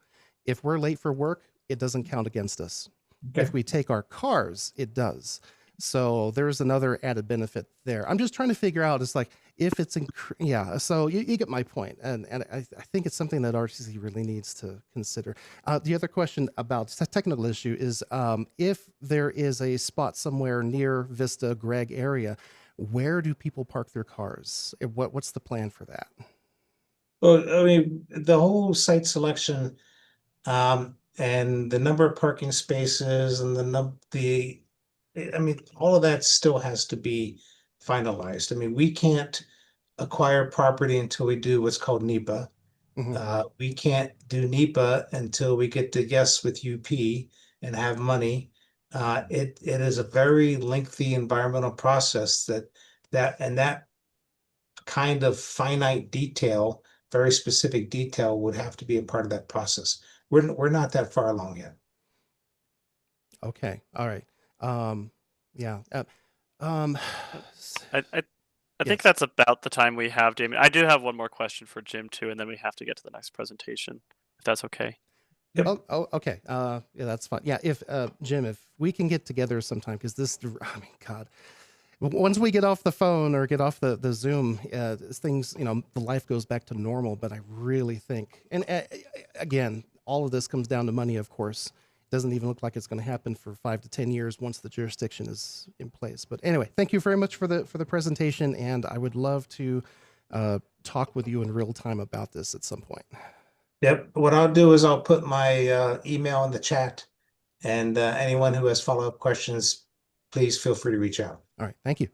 if we're late for work, it doesn't count against us. Okay. If we take our cars, it does. So there's another added benefit there. I'm just trying to figure out, it's like, if it's, so you get my point. And I think it's something that RTC really needs to consider. The other question about the technical issue is, if there is a spot somewhere near Vista, Gregg area, where do people park their cars? What's the plan for that? Well, I mean, the whole site selection, and the number of parking spaces and all of that still has to be finalized. I mean, we can't acquire property until we do what's called NEPA. We can't do NEPA until we get to yes with UP and have money. It is a very lengthy environmental process that kind of finite detail, very specific detail, would have to be a part of that process. We're not that far along yet. Okay. All right. Yeah. I think that's about the time we have, Damien. I do have one more question for Jim too, and then we have to get to the next presentation, if that's okay. Yep. Oh, okay. Yeah, that's fine. Yeah, if Jim, if we can get together sometime, because God, once we get off the phone or get off the Zoom, things, the life goes back to normal. But I really think, and again, all of this comes down to money, of course. Doesn't even look like it's going to happen for 5 to 10 years once the jurisdiction is in place. But anyway, thank you very much for the presentation, and I would love to talk with you in real time about this at some point. Yep. What I'll do is I'll put my email in the chat, and anyone who has follow-up questions, please feel free to reach out. All right. Thank you.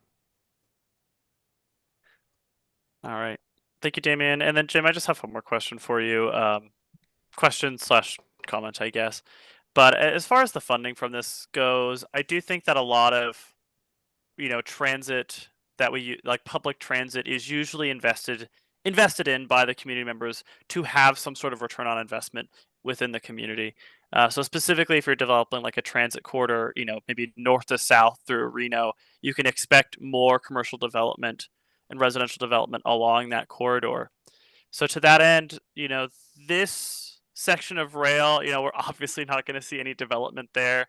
All right. Thank you, Damien. And then Jim, I just have one more question for you. Question/comment, I guess. But as far as the funding from this goes, I do think that a lot of, transit that we like public transit is usually invested invested in by the community members to have some sort of return on investment within the community. So specifically, if you're developing like a transit corridor, maybe north to south through Reno, you can expect more commercial development and residential development along that corridor. So to that end, this section of rail, we're obviously not going to see any development there.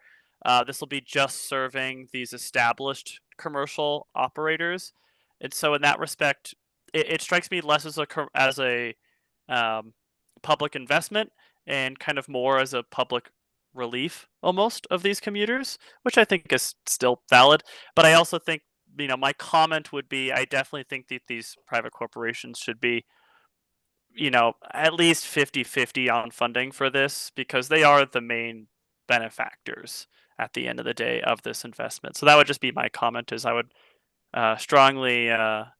This will be just serving these established commercial operators, and so in that respect, it strikes me less as a public investment and kind of more as a public relief almost of these commuters, which I think is still valid. But I also think, my comment would be, I definitely think that these private corporations should be, at least 50-50 on funding for this, because they are the main benefactors at the end of the day of this investment. So that would just be my comment, is I would strongly, I'd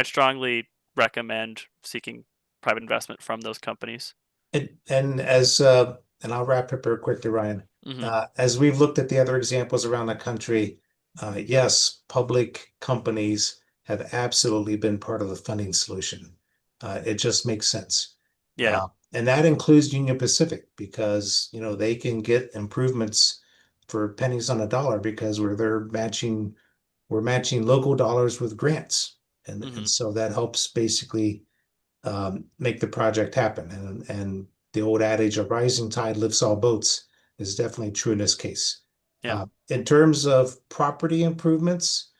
strongly recommend seeking private investment from those companies. And I'll wrap up here quickly, Ryan. Mhm. As we've looked at the other examples around the country, yes, public companies have absolutely been part of the funding solution. It just makes sense. Yeah. And that includes Union Pacific, because they can get improvements for pennies on a dollar because we're matching local dollars with grants, and Mhm. so that helps basically make the project happen. And the old adage, a rising tide lifts all boats, is definitely true in this case. Yeah. In terms of property improvements,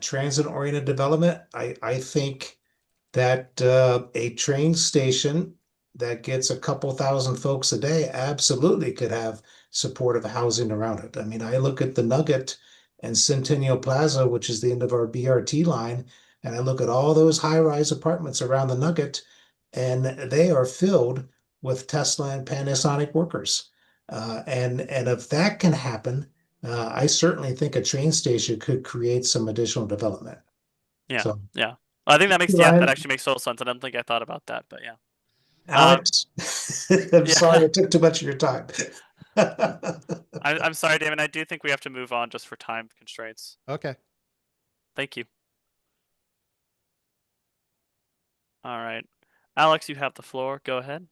transit-oriented development, I think that a train station that gets a couple thousand folks a day absolutely could have supportive housing around it. I mean, I look at the Nugget and Centennial Plaza, which is the end of our BRT line, and I look at all those high-rise apartments around the Nugget, and they are filled with Tesla and Panasonic workers. And if that can happen, I certainly think a train station could create some additional development. Yeah. So, Yeah. I think that Ryan, actually makes total sense. I don't think I thought about that, but yeah. Alex, I'm Yeah. sorry I took too much of your time. I'm sorry, Damon. I do think we have to move on just for time constraints. Okay. Thank you. All right. Alex, you have the floor. Go ahead.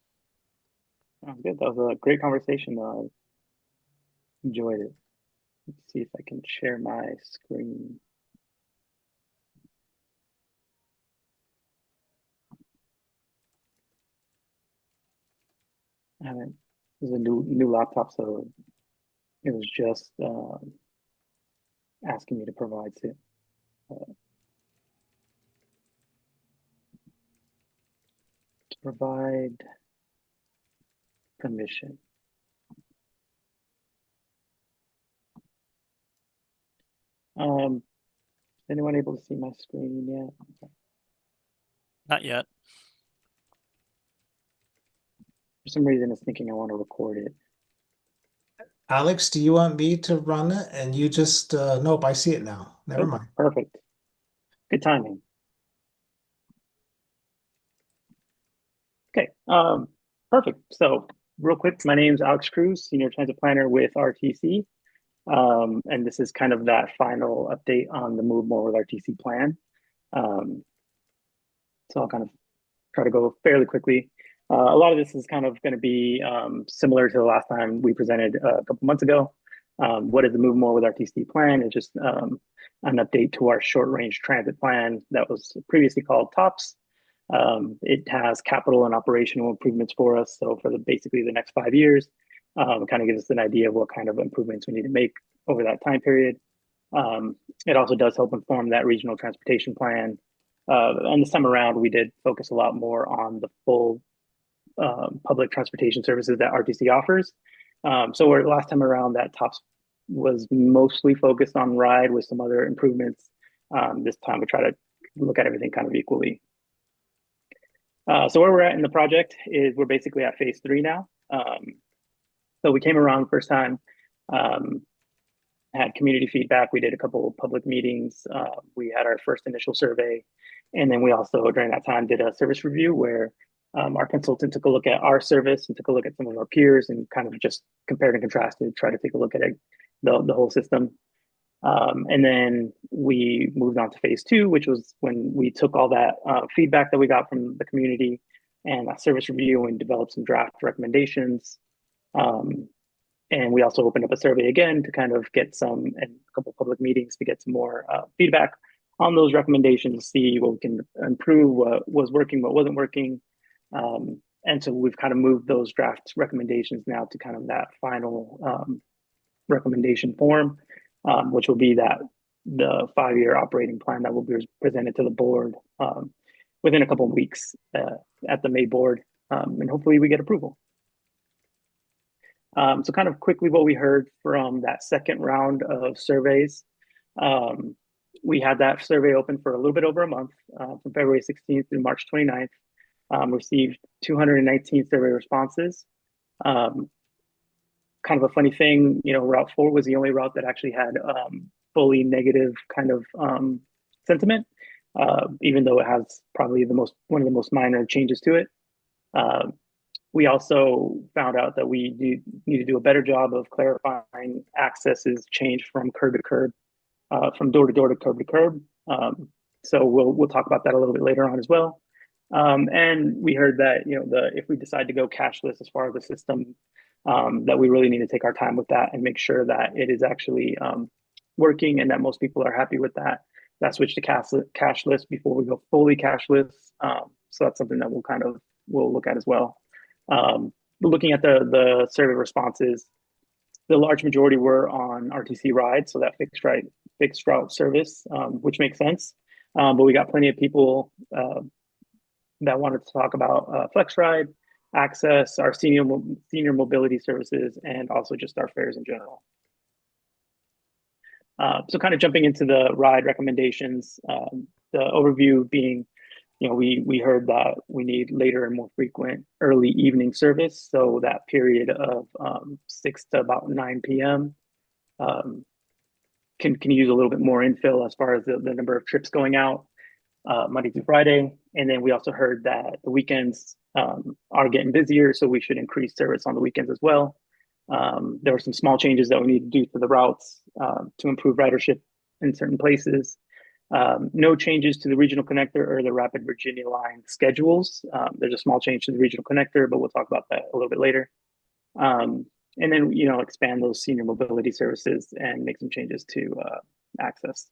Sounds good. That was a great conversation. I enjoyed it. Let's see if I can share my screen. I haven't. This is a new laptop, so it was just asking me to provide it. To provide permission. Is anyone able to see my screen yet? Not yet. For some reason, it's thinking I want to record it. Alex, do you want me to run it? And you just, nope, I see it now. Never mind. Perfect. Good timing. Okay, perfect. So real quick, my name is Alex Cruz, Senior Transit Planner with RTC. And this is kind of that final update on the Move More with RTC plan. So I'll kind of try to go fairly quickly. A lot of this is kind of going to be similar to the last time we presented a couple months ago. What is the Move More with RTC plan? It's just an update to our short range transit plan that was previously called TOPS. It has capital and operational improvements for us. So for basically the next 5 years, it kind of gives us an idea of what kind of improvements we need to make over that time period. It also does help inform that regional transportation plan. And this time around, we did focus a lot more on the full public transportation services that RTC offers. So where last time around, that TOPS was mostly focused on ride with some other improvements. This time we try to look at everything kind of equally. So where we're at in the project is we're basically at phase 3 now. So we came around first time, had community feedback. We did a couple of public meetings. We had our first initial survey. And then we also, during that time, did a service review where our consultant took a look at our service and took a look at some of our peers and kind of just compared and contrasted, try to take a look at it, the whole system. And then we moved on to phase 2, which was when we took all that feedback that we got from the community and a service review and developed some draft recommendations. And we also opened up a survey again to kind of get some, and a couple public meetings to get some more feedback on those recommendations, see what we can improve, what was working, what wasn't working. And so we've kind of moved those draft recommendations now to kind of that final recommendation form, which will be the 5-year operating plan that will be presented to the board within a couple of weeks at the May board, and hopefully we get approval. So kind of quickly what we heard from that second round of surveys. We had that survey open for a little bit over a month, from February 16th through March 29th. Received 219 survey responses. Kind of a funny thing, Route 4 was the only route that actually had fully negative kind of sentiment, even though it has probably one of the most minor changes to it. We also found out that we need to do a better job of clarifying accesses change from curb to curb, from door to door to curb to curb. So we'll talk about that a little bit later on as well. And we heard that if we decide to go cashless as far as the system, that we really need to take our time with that and make sure that it is actually working and that most people are happy with that. That switch to cashless before we go fully cashless. So that's something that we'll look at as well. Looking at the survey responses, the large majority were on RTC rides, so that fixed route service, which makes sense. But we got plenty of people that wanted to talk about flex ride, access, our senior mobility services, and also just our fares in general. So kind of jumping into the ride recommendations, the overview being, we heard that we need later and more frequent early evening service. So that period of 6 to about 9 p.m. Can use a little bit more infill as far as the number of trips going out Monday through Friday. And then we also heard that the weekends are getting busier, so we should increase service on the weekends as well. There were some small changes that we need to do to the routes to improve ridership in certain places. No changes to the regional connector or the Rapid Virginia line schedules. There's a small change to the regional connector, but we'll talk about that a little bit later. And then, expand those senior mobility services and make some changes to access.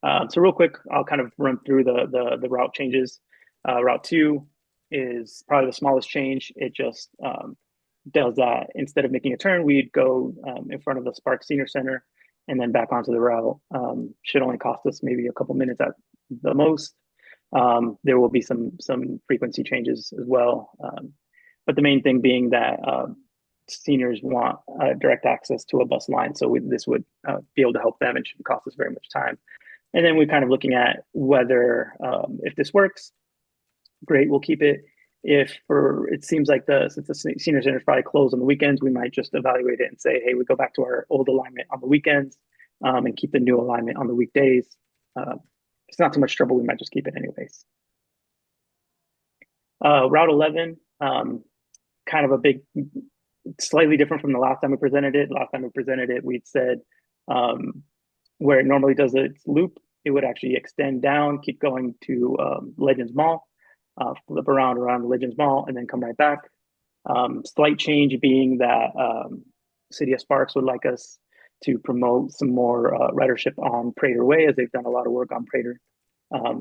So real quick, I'll kind of run through the route changes. Route 2 is probably the smallest change. It just does that. Instead of making a turn, we'd go in front of the Spark Senior Center and then back onto the route. Should only cost us maybe a couple minutes at the most. There will be some frequency changes as well. But the main thing being that seniors want direct access to a bus line. So this would be able to help them and shouldn't cost us very much time. And then we're kind of looking at whether, if this works, great, we'll keep it. It seems like since the senior center is probably closed on the weekends, we might just evaluate it and say, hey, we go back to our old alignment on the weekends and keep the new alignment on the weekdays. It's not too much trouble. We might just keep it anyways. Route 11, kind of a big, slightly different from the last time we presented it. Last time we presented it, we'd said where it normally does its loop, it would actually extend down, keep going to Legends Mall. Flip around Legends Mall and then come right back. Slight change being that City of Sparks would like us to promote some more ridership on Prater Way, as they've done a lot of work on Prater.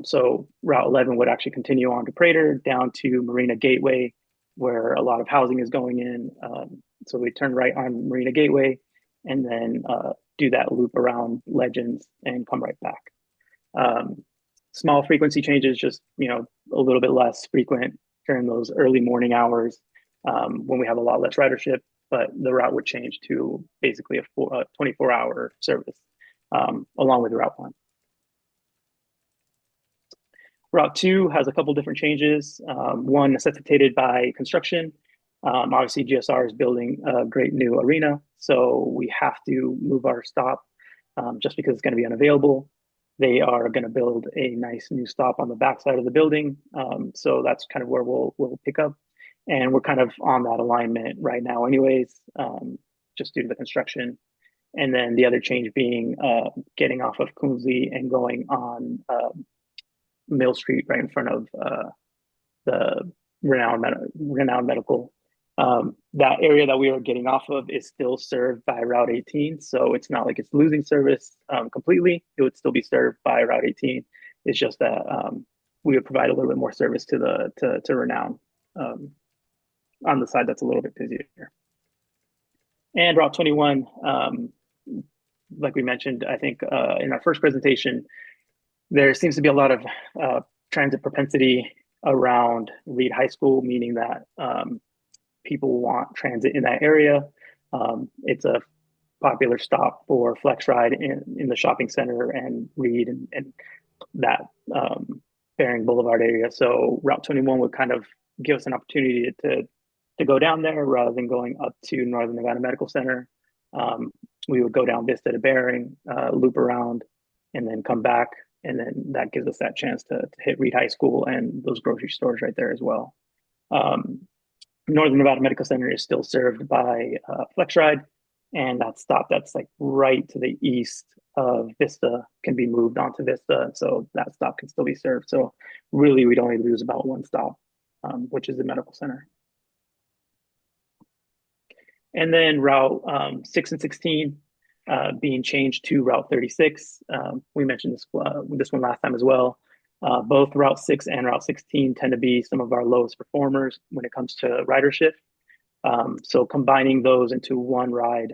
So Route 11 would actually continue on to Prater down to Marina Gateway, where a lot of housing is going in. So we turn right on Marina Gateway and then do that loop around Legends and come right back. Small frequency changes, just a little bit less frequent during those early morning hours when we have a lot less ridership, but the route would change to basically a 24-hour service along with Route 1. Route 2 has a couple different changes. One necessitated by construction. Obviously, GSR is building a great new arena, so we have to move our stop just because it's going to be unavailable. They are going to build a nice new stop on the backside of the building. So that's kind of where we'll pick up. And we're kind of on that alignment right now anyways, just due to the construction. And then the other change being getting off of Coonsley and going on Mill Street right in front of the Renown Medical. That area that we are getting off of is still served by Route 18. So it's not like it's losing service completely. It would still be served by Route 18. It's just that we would provide a little bit more service to Renown on the side that's a little bit busier. And Route 21, like we mentioned, I think in our first presentation, there seems to be a lot of transit propensity around Reed High School, meaning that people want transit in that area. It's a popular stop for flex ride in the shopping center and Reed and that Bering Boulevard area. So Route 21 would kind of give us an opportunity to go down there rather than going up to Northern Nevada Medical Center. We would go down Vista to Bering, loop around, and then come back. And then that gives us that chance to hit Reed High School and those grocery stores right there as well. Northern Nevada Medical Center is still served by FlexRide, and that stop that's like right to the east of Vista can be moved onto Vista, and so that stop can still be served. So really, we'd only lose about one stop, which is the medical center. And then Route 6 and 16 being changed to Route 36. We mentioned this one last time as well. Both Route 6 and Route 16 tend to be some of our lowest performers when it comes to ridership. So combining those into one ride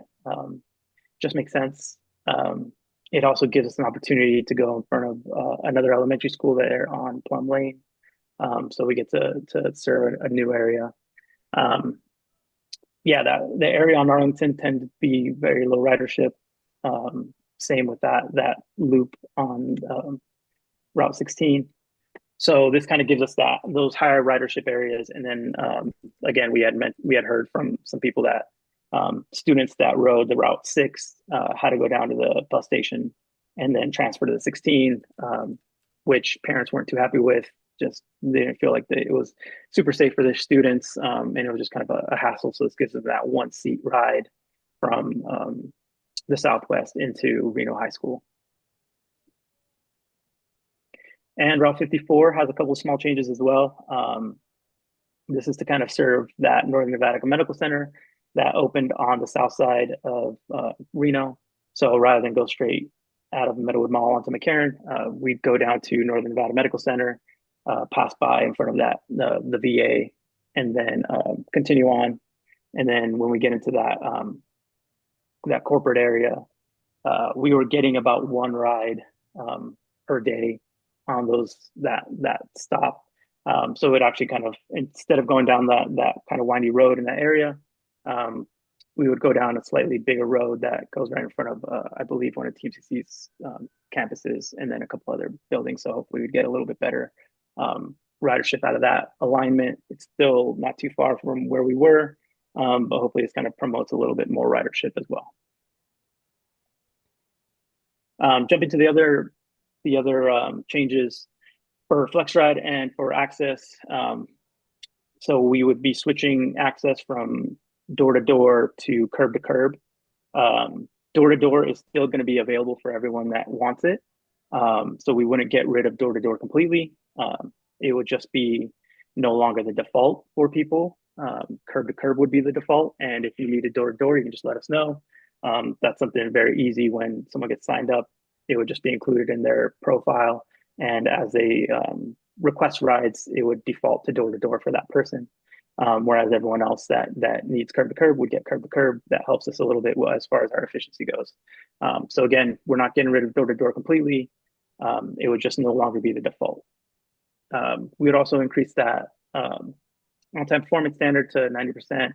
just makes sense. It also gives us an opportunity to go in front of another elementary school there on Plum Lane. So we get to serve a new area. Yeah, the area on Arlington tend to be very low ridership. Same with that loop on Route 16. So this kind of gives us those higher ridership areas. And then again, we had heard from some people that students that rode the Route 6 had to go down to the bus station and then transfer to the 16, which parents weren't too happy with. Just they didn't feel like it was super safe for their students, and it was just kind of a hassle. So this gives them that one seat ride from the Southwest into Reno High School. And Route 54 has a couple of small changes as well. This is to kind of serve that Northern Nevada Medical Center that opened on the south side of Reno. So rather than go straight out of Meadowood Mall onto McCarran, we'd go down to Northern Nevada Medical Center, pass by in front of that the VA, and then continue on. And then when we get into that corporate area, we were getting about one ride per day on that stop. So it actually kind of, instead of going down that kind of windy road in that area, we would go down a slightly bigger road that goes right in front of, I believe, one of TMCC's campuses, and then a couple other buildings. So hopefully we'd get a little bit better ridership out of that alignment. It's still not too far from where we were, but hopefully this kind of promotes a little bit more ridership as well. Jumping to the other changes for FlexRide and for access. So we would be switching access from door to door to curb. Door to door is still going to be available for everyone that wants it. So we wouldn't get rid of door to door completely. It would just be no longer the default for people. Curb to curb would be the default. And if you need a door to door, you can just let us know. That's something very easy. When someone gets signed up, it would just be included in their profile. And as they request rides, it would default to door for that person. Whereas everyone else that needs curb to curb would get curb to curb. That helps us a little bit as far as our efficiency goes. So again, we're not getting rid of door to door completely. It would just no longer be the default. We would also increase that on-time performance standard to 90%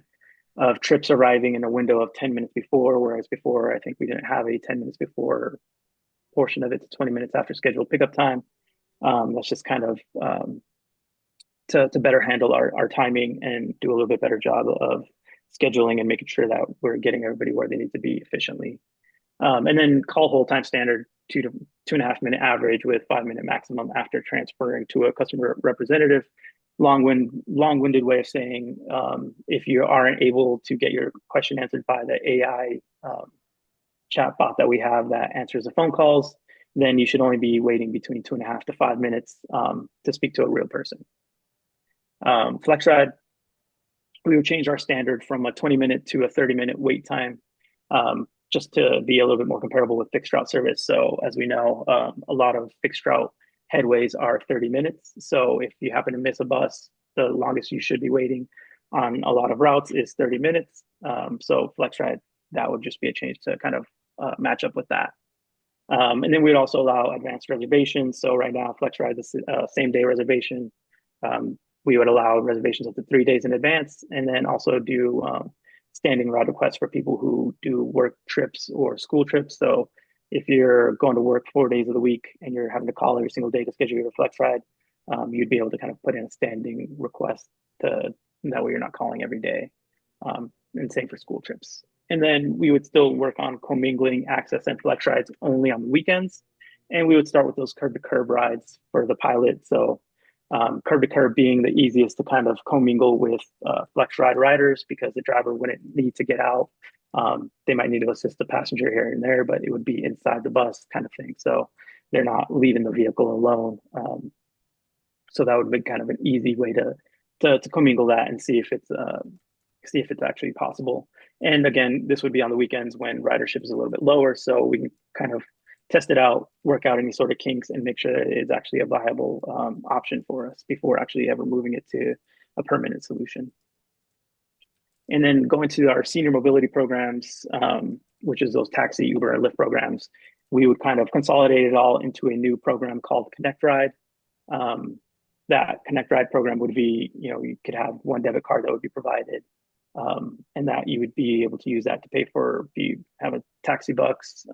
of trips arriving in a window of 10 minutes before, whereas before, I think we didn't have a 10 minutes before portion of it to 20 minutes after scheduled pickup time. That's just kind of to better handle our timing and do a little bit better job of scheduling and making sure that we're getting everybody where they need to be efficiently. And then call hold time standard, 2 to 2.5 minute average with 5 minute maximum after transferring to a customer representative. Long-winded way of saying if you aren't able to get your question answered by the AI chat bot that we have that answers the phone calls, then you should only be waiting between 2.5 to 5 minutes to speak to a real person. FlexRide, we would change our standard from a 20-minute to a 30-minute wait time, just to be a little bit more comparable with fixed route service. So as we know, a lot of fixed route headways are 30 minutes. So if you happen to miss a bus, the longest you should be waiting on a lot of routes is 30 minutes. So FlexRide, that would just be a change to kind of match up with that. And then we'd also allow advanced reservations. So right now, FlexRide is a same day reservation. We would allow reservations up to 3 days in advance, and then also do standing route requests for people who do work trips or school trips. So if you're going to work 4 days of the week and you're having to call every single day to schedule your FlexRide, you'd be able to kind of put in a standing request to that way you're not calling every day. And same for school trips. And then we would still work on commingling access and FlexRides only on the weekends. And we would start with those curb to curb rides for the pilot. So curb to curb being the easiest to kind of commingle with FlexRide riders, because the driver wouldn't need to get out. They might need to assist the passenger here and there, but it would be inside the bus kind of thing. So they're not leaving the vehicle alone. So that would be kind of an easy way to commingle that and see if it's actually possible. And again, this would be on the weekends when ridership is a little bit lower, so we can kind of test it out, work out any sort of kinks, and make sure that it is actually a viable option for us before actually ever moving it to a permanent solution. And then going to our senior mobility programs, which is those taxi, Uber, and Lyft programs, we would kind of consolidate it all into a new program called Connect Ride. That Connect Ride program would be, you could have one debit card that would be provided, and that you would be able to use that to pay for, if you have a taxi bucks,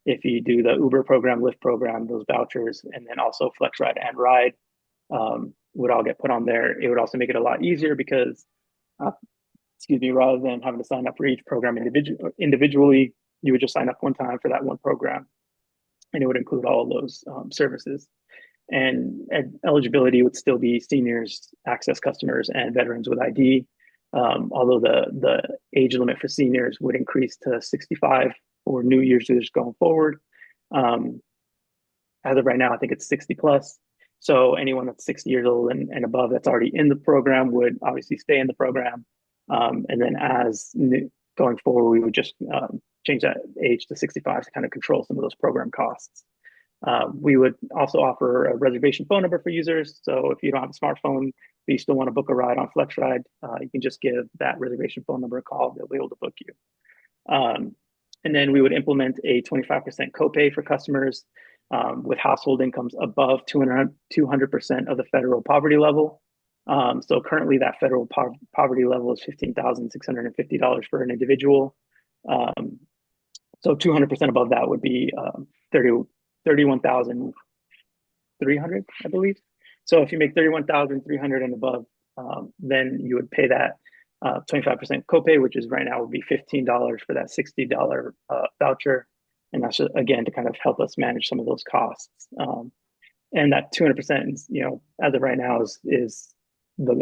if you do the Uber program, Lyft program, those vouchers, and then also FlexRide and Ride would all get put on there. It would also make it a lot easier because, rather than having to sign up for each program individually, you would just sign up one time for that one program, and it would include all of those services. And eligibility would still be seniors, access customers, and veterans with ID. Although the age limit for seniors would increase to 65 for new users going forward. As of right now, I think it's 60 plus. So anyone that's 60 years old and above that's already in the program would obviously stay in the program. And then going forward, we would just change that age to 65 to kind of control some of those program costs. We would also offer a reservation phone number for users. So if you don't have a smartphone, but you still want to book a ride on FlexRide, you can just give that reservation phone number a call. They'll be able to book you. And then we would implement a 25% copay for customers with household incomes above 200% of the federal poverty level. So currently that federal poverty level is $15,650 for an individual. So 200% above that would be 31,300, I believe. So if you make 31,300 and above, then you would pay that 25% copay, which is right now would be $15 for that $60 voucher. And that's just, again, to kind of help us manage some of those costs. And that 200%, as of right now is the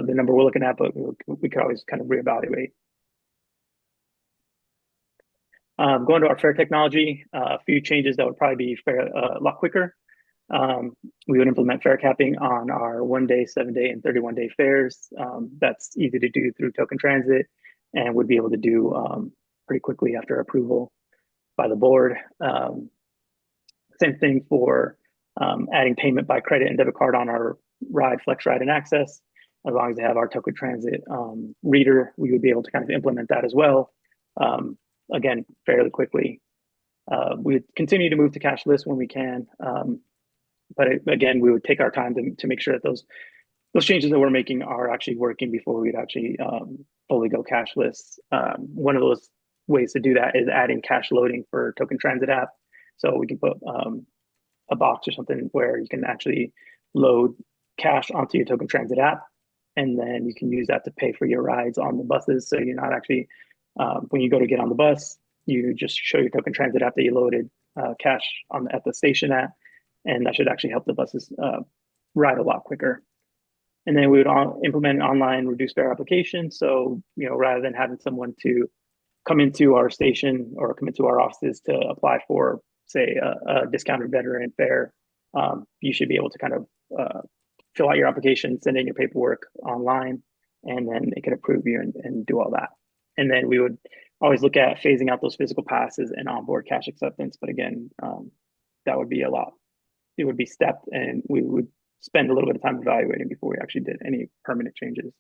number we're looking at, but we could always kind of reevaluate. Going to our fare technology, a few changes that would probably be a lot quicker. We would implement fare capping on our 1 day, 7 day, and 31 day fares. That's easy to do through token transit and would be able to do pretty quickly after approval by the board. Same thing for adding payment by credit and debit card on our Ride, FlexRide, and Access. As long as they have our token transit reader, we would be able to kind of implement that as well. Again, fairly quickly. We would continue to move to cashless when we can. But again, we would take our time to make sure that those changes that we're making are actually working before we'd actually fully go cashless. One of those ways to do that is adding cash loading for token transit app. So we can put a box or something where you can actually load cash onto your token transit app, and then you can use that to pay for your rides on the buses. So you're not actually, when you go to get on the bus, you just show your token transit app that you loaded cash at the station at, and that should actually help the buses ride a lot quicker. And then we would implement an online reduced fare application. So, rather than having someone to come into our station or come into our offices to apply for, say, a discounted veteran fare, you should be able to kind of fill out your application, send in your paperwork online, and then it can approve you and do all that. And then we would always look at phasing out those physical passes and onboard cash acceptance. But again, that would be a lot. It would be stepped, and we would spend a little bit of time evaluating before we actually did any permanent changes.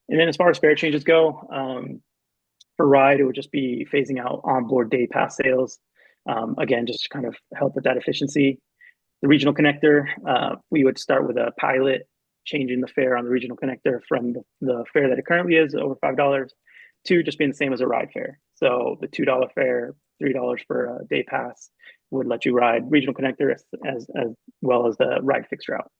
And then as far as fare changes go, for ride, it would just be phasing out onboard day pass sales. Again, just to kind of help with that efficiency. The regional connector, we would start with a pilot, changing the fare on the regional connector from the fare that it currently is, over $5, to just being the same as a ride fare. So the $2 fare, $3 for a day pass would let you ride regional connector as well as the ride fixed route.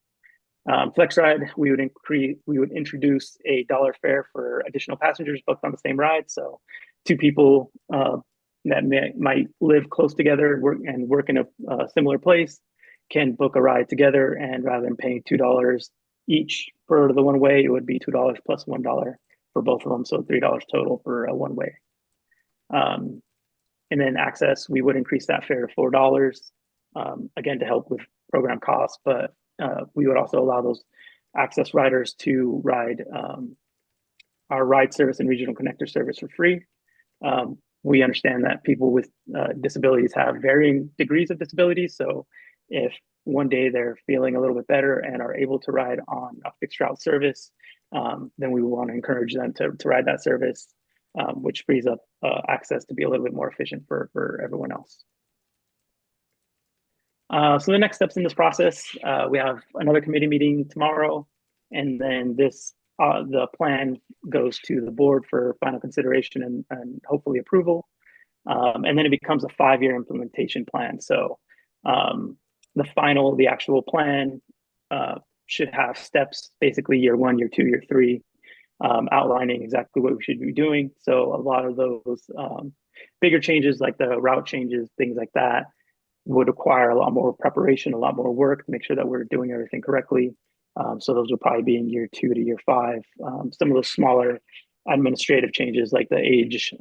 Flex ride, we would introduce a $1 fare for additional passengers booked on the same ride. So two people that might live close together and work in a similar place can book a ride together, and rather than paying $2 each for the one way, it would be $2 plus $1 for both of them, so $3 total for a one way. And then access, we would increase that fare to $4, again to help with program costs, but we would also allow those access riders to ride our ride service and regional connector service for free. We understand that people with disabilities have varying degrees of disabilities, so if one day they're feeling a little bit better and are able to ride on a fixed route service, then we want to encourage them to ride that service, which frees up access to be a little bit more efficient for everyone else. So the next steps in this process, we have another committee meeting tomorrow, and then the plan goes to the board for final consideration and hopefully approval. And then it becomes a 5-year implementation plan. So the actual plan should have steps, basically year 1, year 2, year 3, outlining exactly what we should be doing. So a lot of those bigger changes, like the route changes, things like that, would require a lot more preparation, a lot more work to make sure that we're doing everything correctly. So those will probably be in year 2 to year 5. Some of those smaller administrative changes, like the age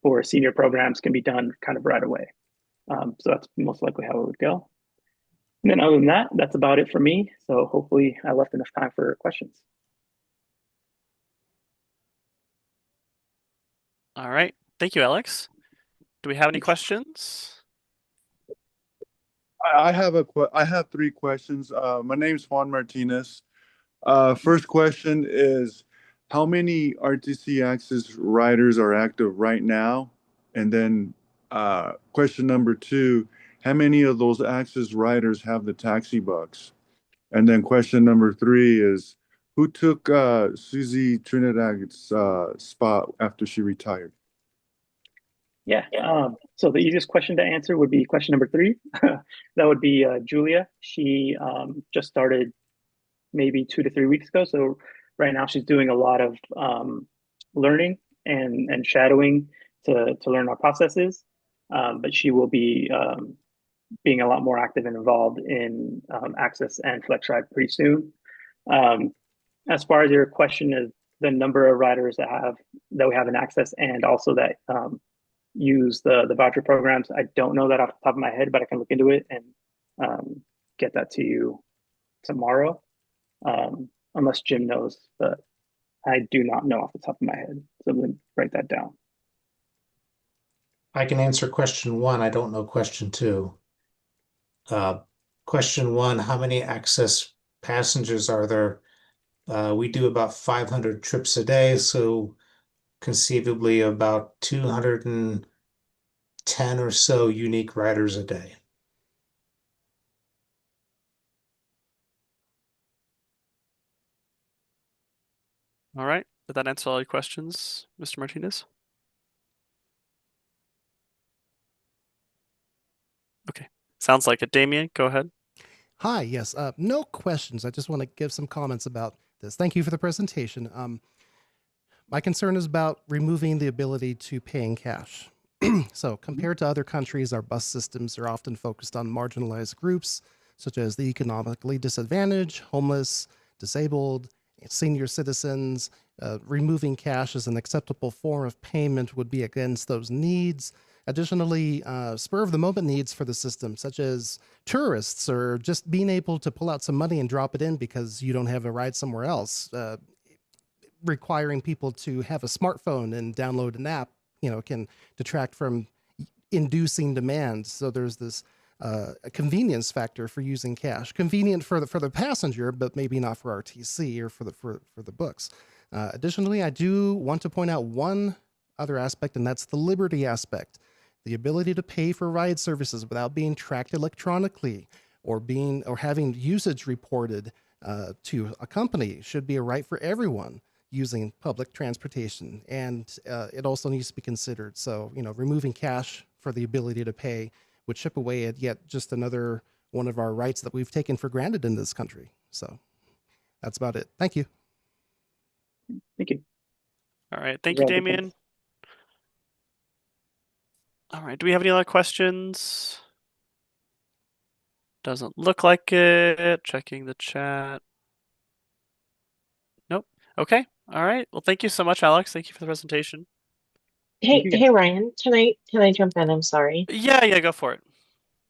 for senior programs, can be done kind of right away. So that's most likely how it would go. And then other than that, that's about it for me. So hopefully I left enough time for questions. All right. Thank you, Alex. Do we have any questions? I have 3 questions. My name's Juan Martinez. First question is, how many RTC Access riders are active right now? And then question number 2, how many of those Access riders have the taxi bucks? And then question number 3 is, who took Susie Trinidad's spot after she retired? Yeah, so the easiest question to answer would be question number 3. That would be Julia. She just started maybe 2 to 3 weeks ago. So right now she's doing a lot of learning and shadowing to learn our processes. But she will be being a lot more active and involved in Access and FlexRide pretty soon. As far as your question is the number of riders that we have in Access and also that use the voucher programs, I don't know that off the top of my head, but I can look into it and get that to you tomorrow, unless Jim knows, but I do not know off the top of my head. So I'm going to write that down. I can answer question 1. I don't know question 2. Question 1, how many Access passengers are there? We do about 500 trips a day, so conceivably about 210 or so unique riders a day. All right. Did that answer all your questions, Mr. Martinez? Okay. Sounds like it. Damien, go ahead. Hi, yes. No questions. I just want to give some comments about this. Thank you for the presentation. My concern is about removing the ability to pay in cash. So compared to other countries, our bus systems are often focused on marginalized groups, such as the economically disadvantaged, homeless, disabled, senior citizens, removing cash as an acceptable form of payment would be against those needs. Additionally, spur of the moment needs for the system, such as tourists or just being able to pull out some money and drop it in because you don't have a ride somewhere else, requiring people to have a smartphone and download an app, can detract from inducing demand. So there's this a convenience factor for using cash, convenient for the passenger, but maybe not for RTC or for the books. Additionally, I do want to point out one other aspect, and that's the liberty aspect. The ability to pay for ride services without being tracked electronically or having usage reported to a company should be a right for everyone using public transportation, and it also needs to be considered. So, removing cash for the ability to pay would chip away at yet just another one of our rights that we've taken for granted in this country. So that's about it. Thank you. Thank you. All right. Thank you, Damien. All right. Do we have any other questions? Doesn't look like it. Checking the chat. Nope. Okay. All right. Well, thank you so much, Alex. Thank you for the presentation. Hey, Ryan, can I jump in? I'm sorry. Yeah, go for it.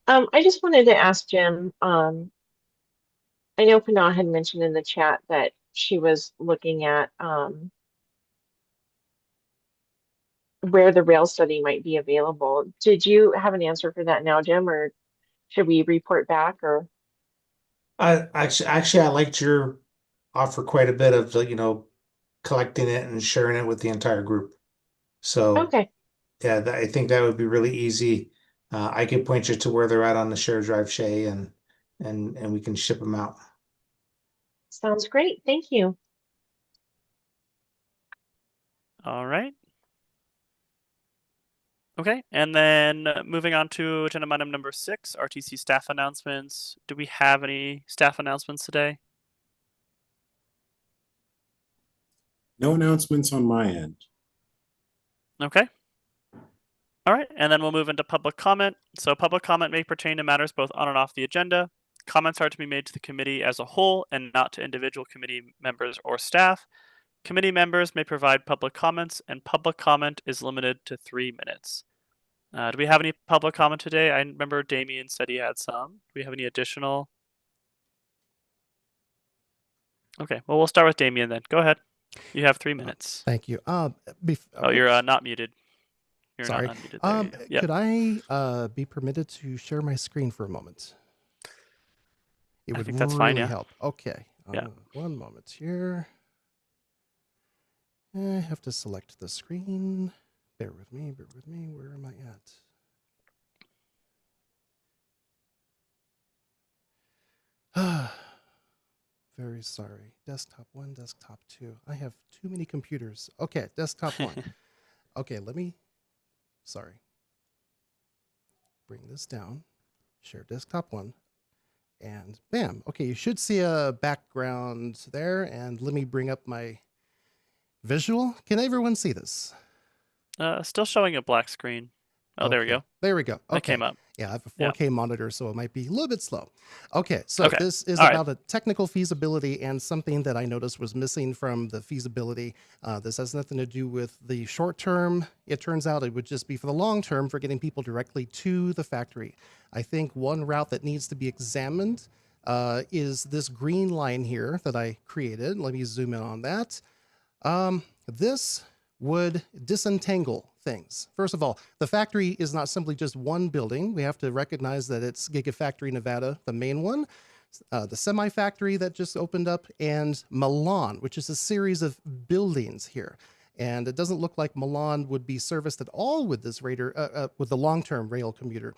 I just wanted to ask Jim, I know Pana had mentioned in the chat that she was looking at where the rail study might be available. Did you have an answer for that now, Jim, or should we report back? Or Actually, I liked your offer quite a bit of collecting it and sharing it with the entire group. So okay, yeah, I think that would be really easy. I could point you to where they're at on the shared drive, Shay, and we can ship them out. sounds great. Thank you. All right. Okay, and then moving on to agenda item number 6, RTC staff announcements. Do we have any staff announcements today? No announcements on my end. Okay. All right, and then we'll move into public comment. So public comment may pertain to matters both on and off the agenda. Comments are to be made to the committee as a whole and not to individual committee members or staff. Committee members may provide public comments, and public comment is limited to 3 minutes. Do we have any public comment today? I remember Damien said he had some. Do we have any additional? Okay, well, we'll start with Damien then. Go ahead. You have 3 minutes. Thank you. You're not muted. You're Sorry. not unmuted. Yep. Could I be permitted to share my screen for a moment? I think that's fine, yeah. Help. Okay. Yeah. One moment here. I have to select the screen. Bear with me. Where am I at? Very sorry. Desktop 1, desktop 2. I have too many computers. Okay, desktop 1. Okay, sorry. Bring this down. Share desktop 1. And bam. Okay, you should see a background there. And let me bring up my visual. Can everyone see this? Still showing a black screen. Oh, okay. There we go. There we go. Okay. That came up. Yeah, I have a 4K monitor, so it might be a little bit slow. Okay, so this is All about a technical feasibility and something that I noticed was missing from the feasibility. This has nothing to do with the short term. It turns out it would just be for the long term for getting people directly to the factory. I think one route that needs to be examined is this green line here that I created. Let me zoom in on that. This would disentangle things. First of all, the factory is not simply just one building. We have to recognize that it's Gigafactory Nevada, the main one, the semi-factory that just opened up, and Milan, which is a series of buildings here. And it doesn't look like Milan would be serviced at all with this with the long-term rail commuter.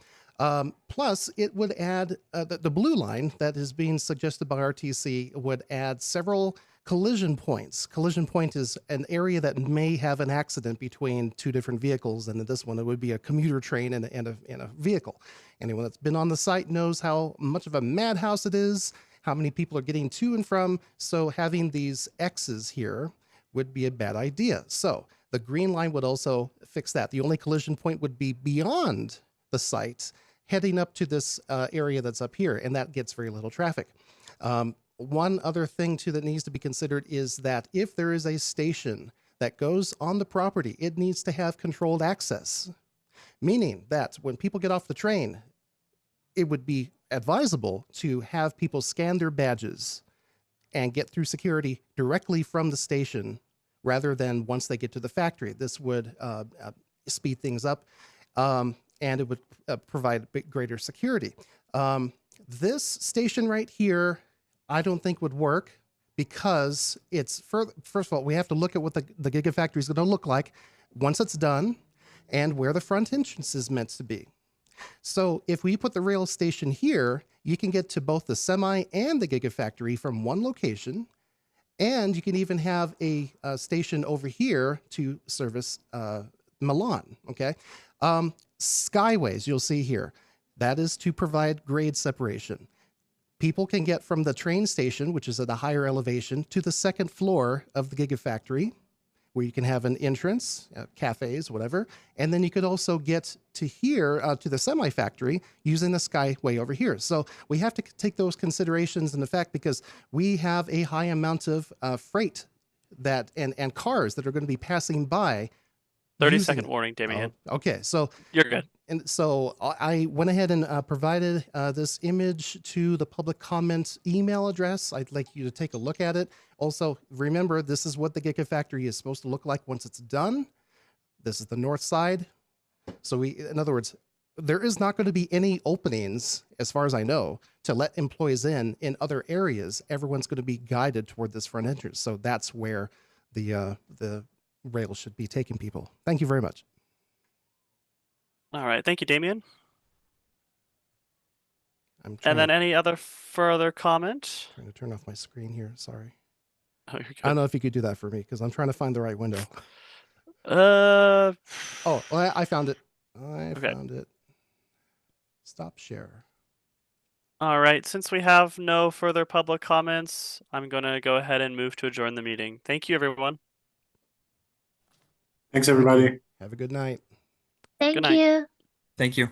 Plus, it would add the blue line that is being suggested by RTC would add several collision points. Collision point is an area that may have an accident between two different vehicles, and in this one, it would be a commuter train and a vehicle. Anyone that's been on the site knows how much of a madhouse it is, how many people are getting to and from, so having these X's here would be a bad idea. So the green line would also fix that. The only collision point would be beyond the site, heading up to this area that's up here, and that gets very little traffic. one other thing too that needs to be considered is that if there is a station that goes on the property, it needs to have controlled access, meaning that when people get off the train, it would be advisable to have people scan their badges and get through security directly from the station rather than once they get to the factory. This would speed things up, and it would provide a bit greater security. This station right here, I don't think would work because it's, first of all, we have to look at what the Gigafactory is going to look like once it's done and where the front entrance is meant to be. So if we put the rail station here, you can get to both the semi and the Gigafactory from one location, and you can even have a station over here to service Milan, okay? Skyways, you'll see here, that is to provide grade separation. People can get from the train station, which is at a higher elevation, to the second floor of the Gigafactory, where you can have an entrance, cafes, whatever. And then you could also get to here, to the semi-factory, using the skyway over here. So we have to take those considerations into effect because we have a high amount of freight that and cars that are going to be passing by. 30-second warning, Damien. Okay, so you're good. And so I went ahead and provided this image to the public comment email address. I'd like you to take a look at it. Also, remember, this is what the Gigafactory is supposed to look like once it's done. This is the north side. So in other words, there is not going to be any openings, as far as I know, to let employees in other areas. Everyone's going to be guided toward this front entrance. So that's where the rail should be taking people. Thank you very much. All right. Thank you, Damien. And then any other further comment? Trying to turn off my screen here. Sorry. Oh, you're good. I don't know if you could do that for me because I'm trying to find the right window. Oh, well, I found it. I found it. Stop share. All right. Since we have no further public comments, I'm going to go ahead and move to adjourn the meeting. Thank you, everyone. Thanks, everybody. Have a good night. Thank you. Thank you.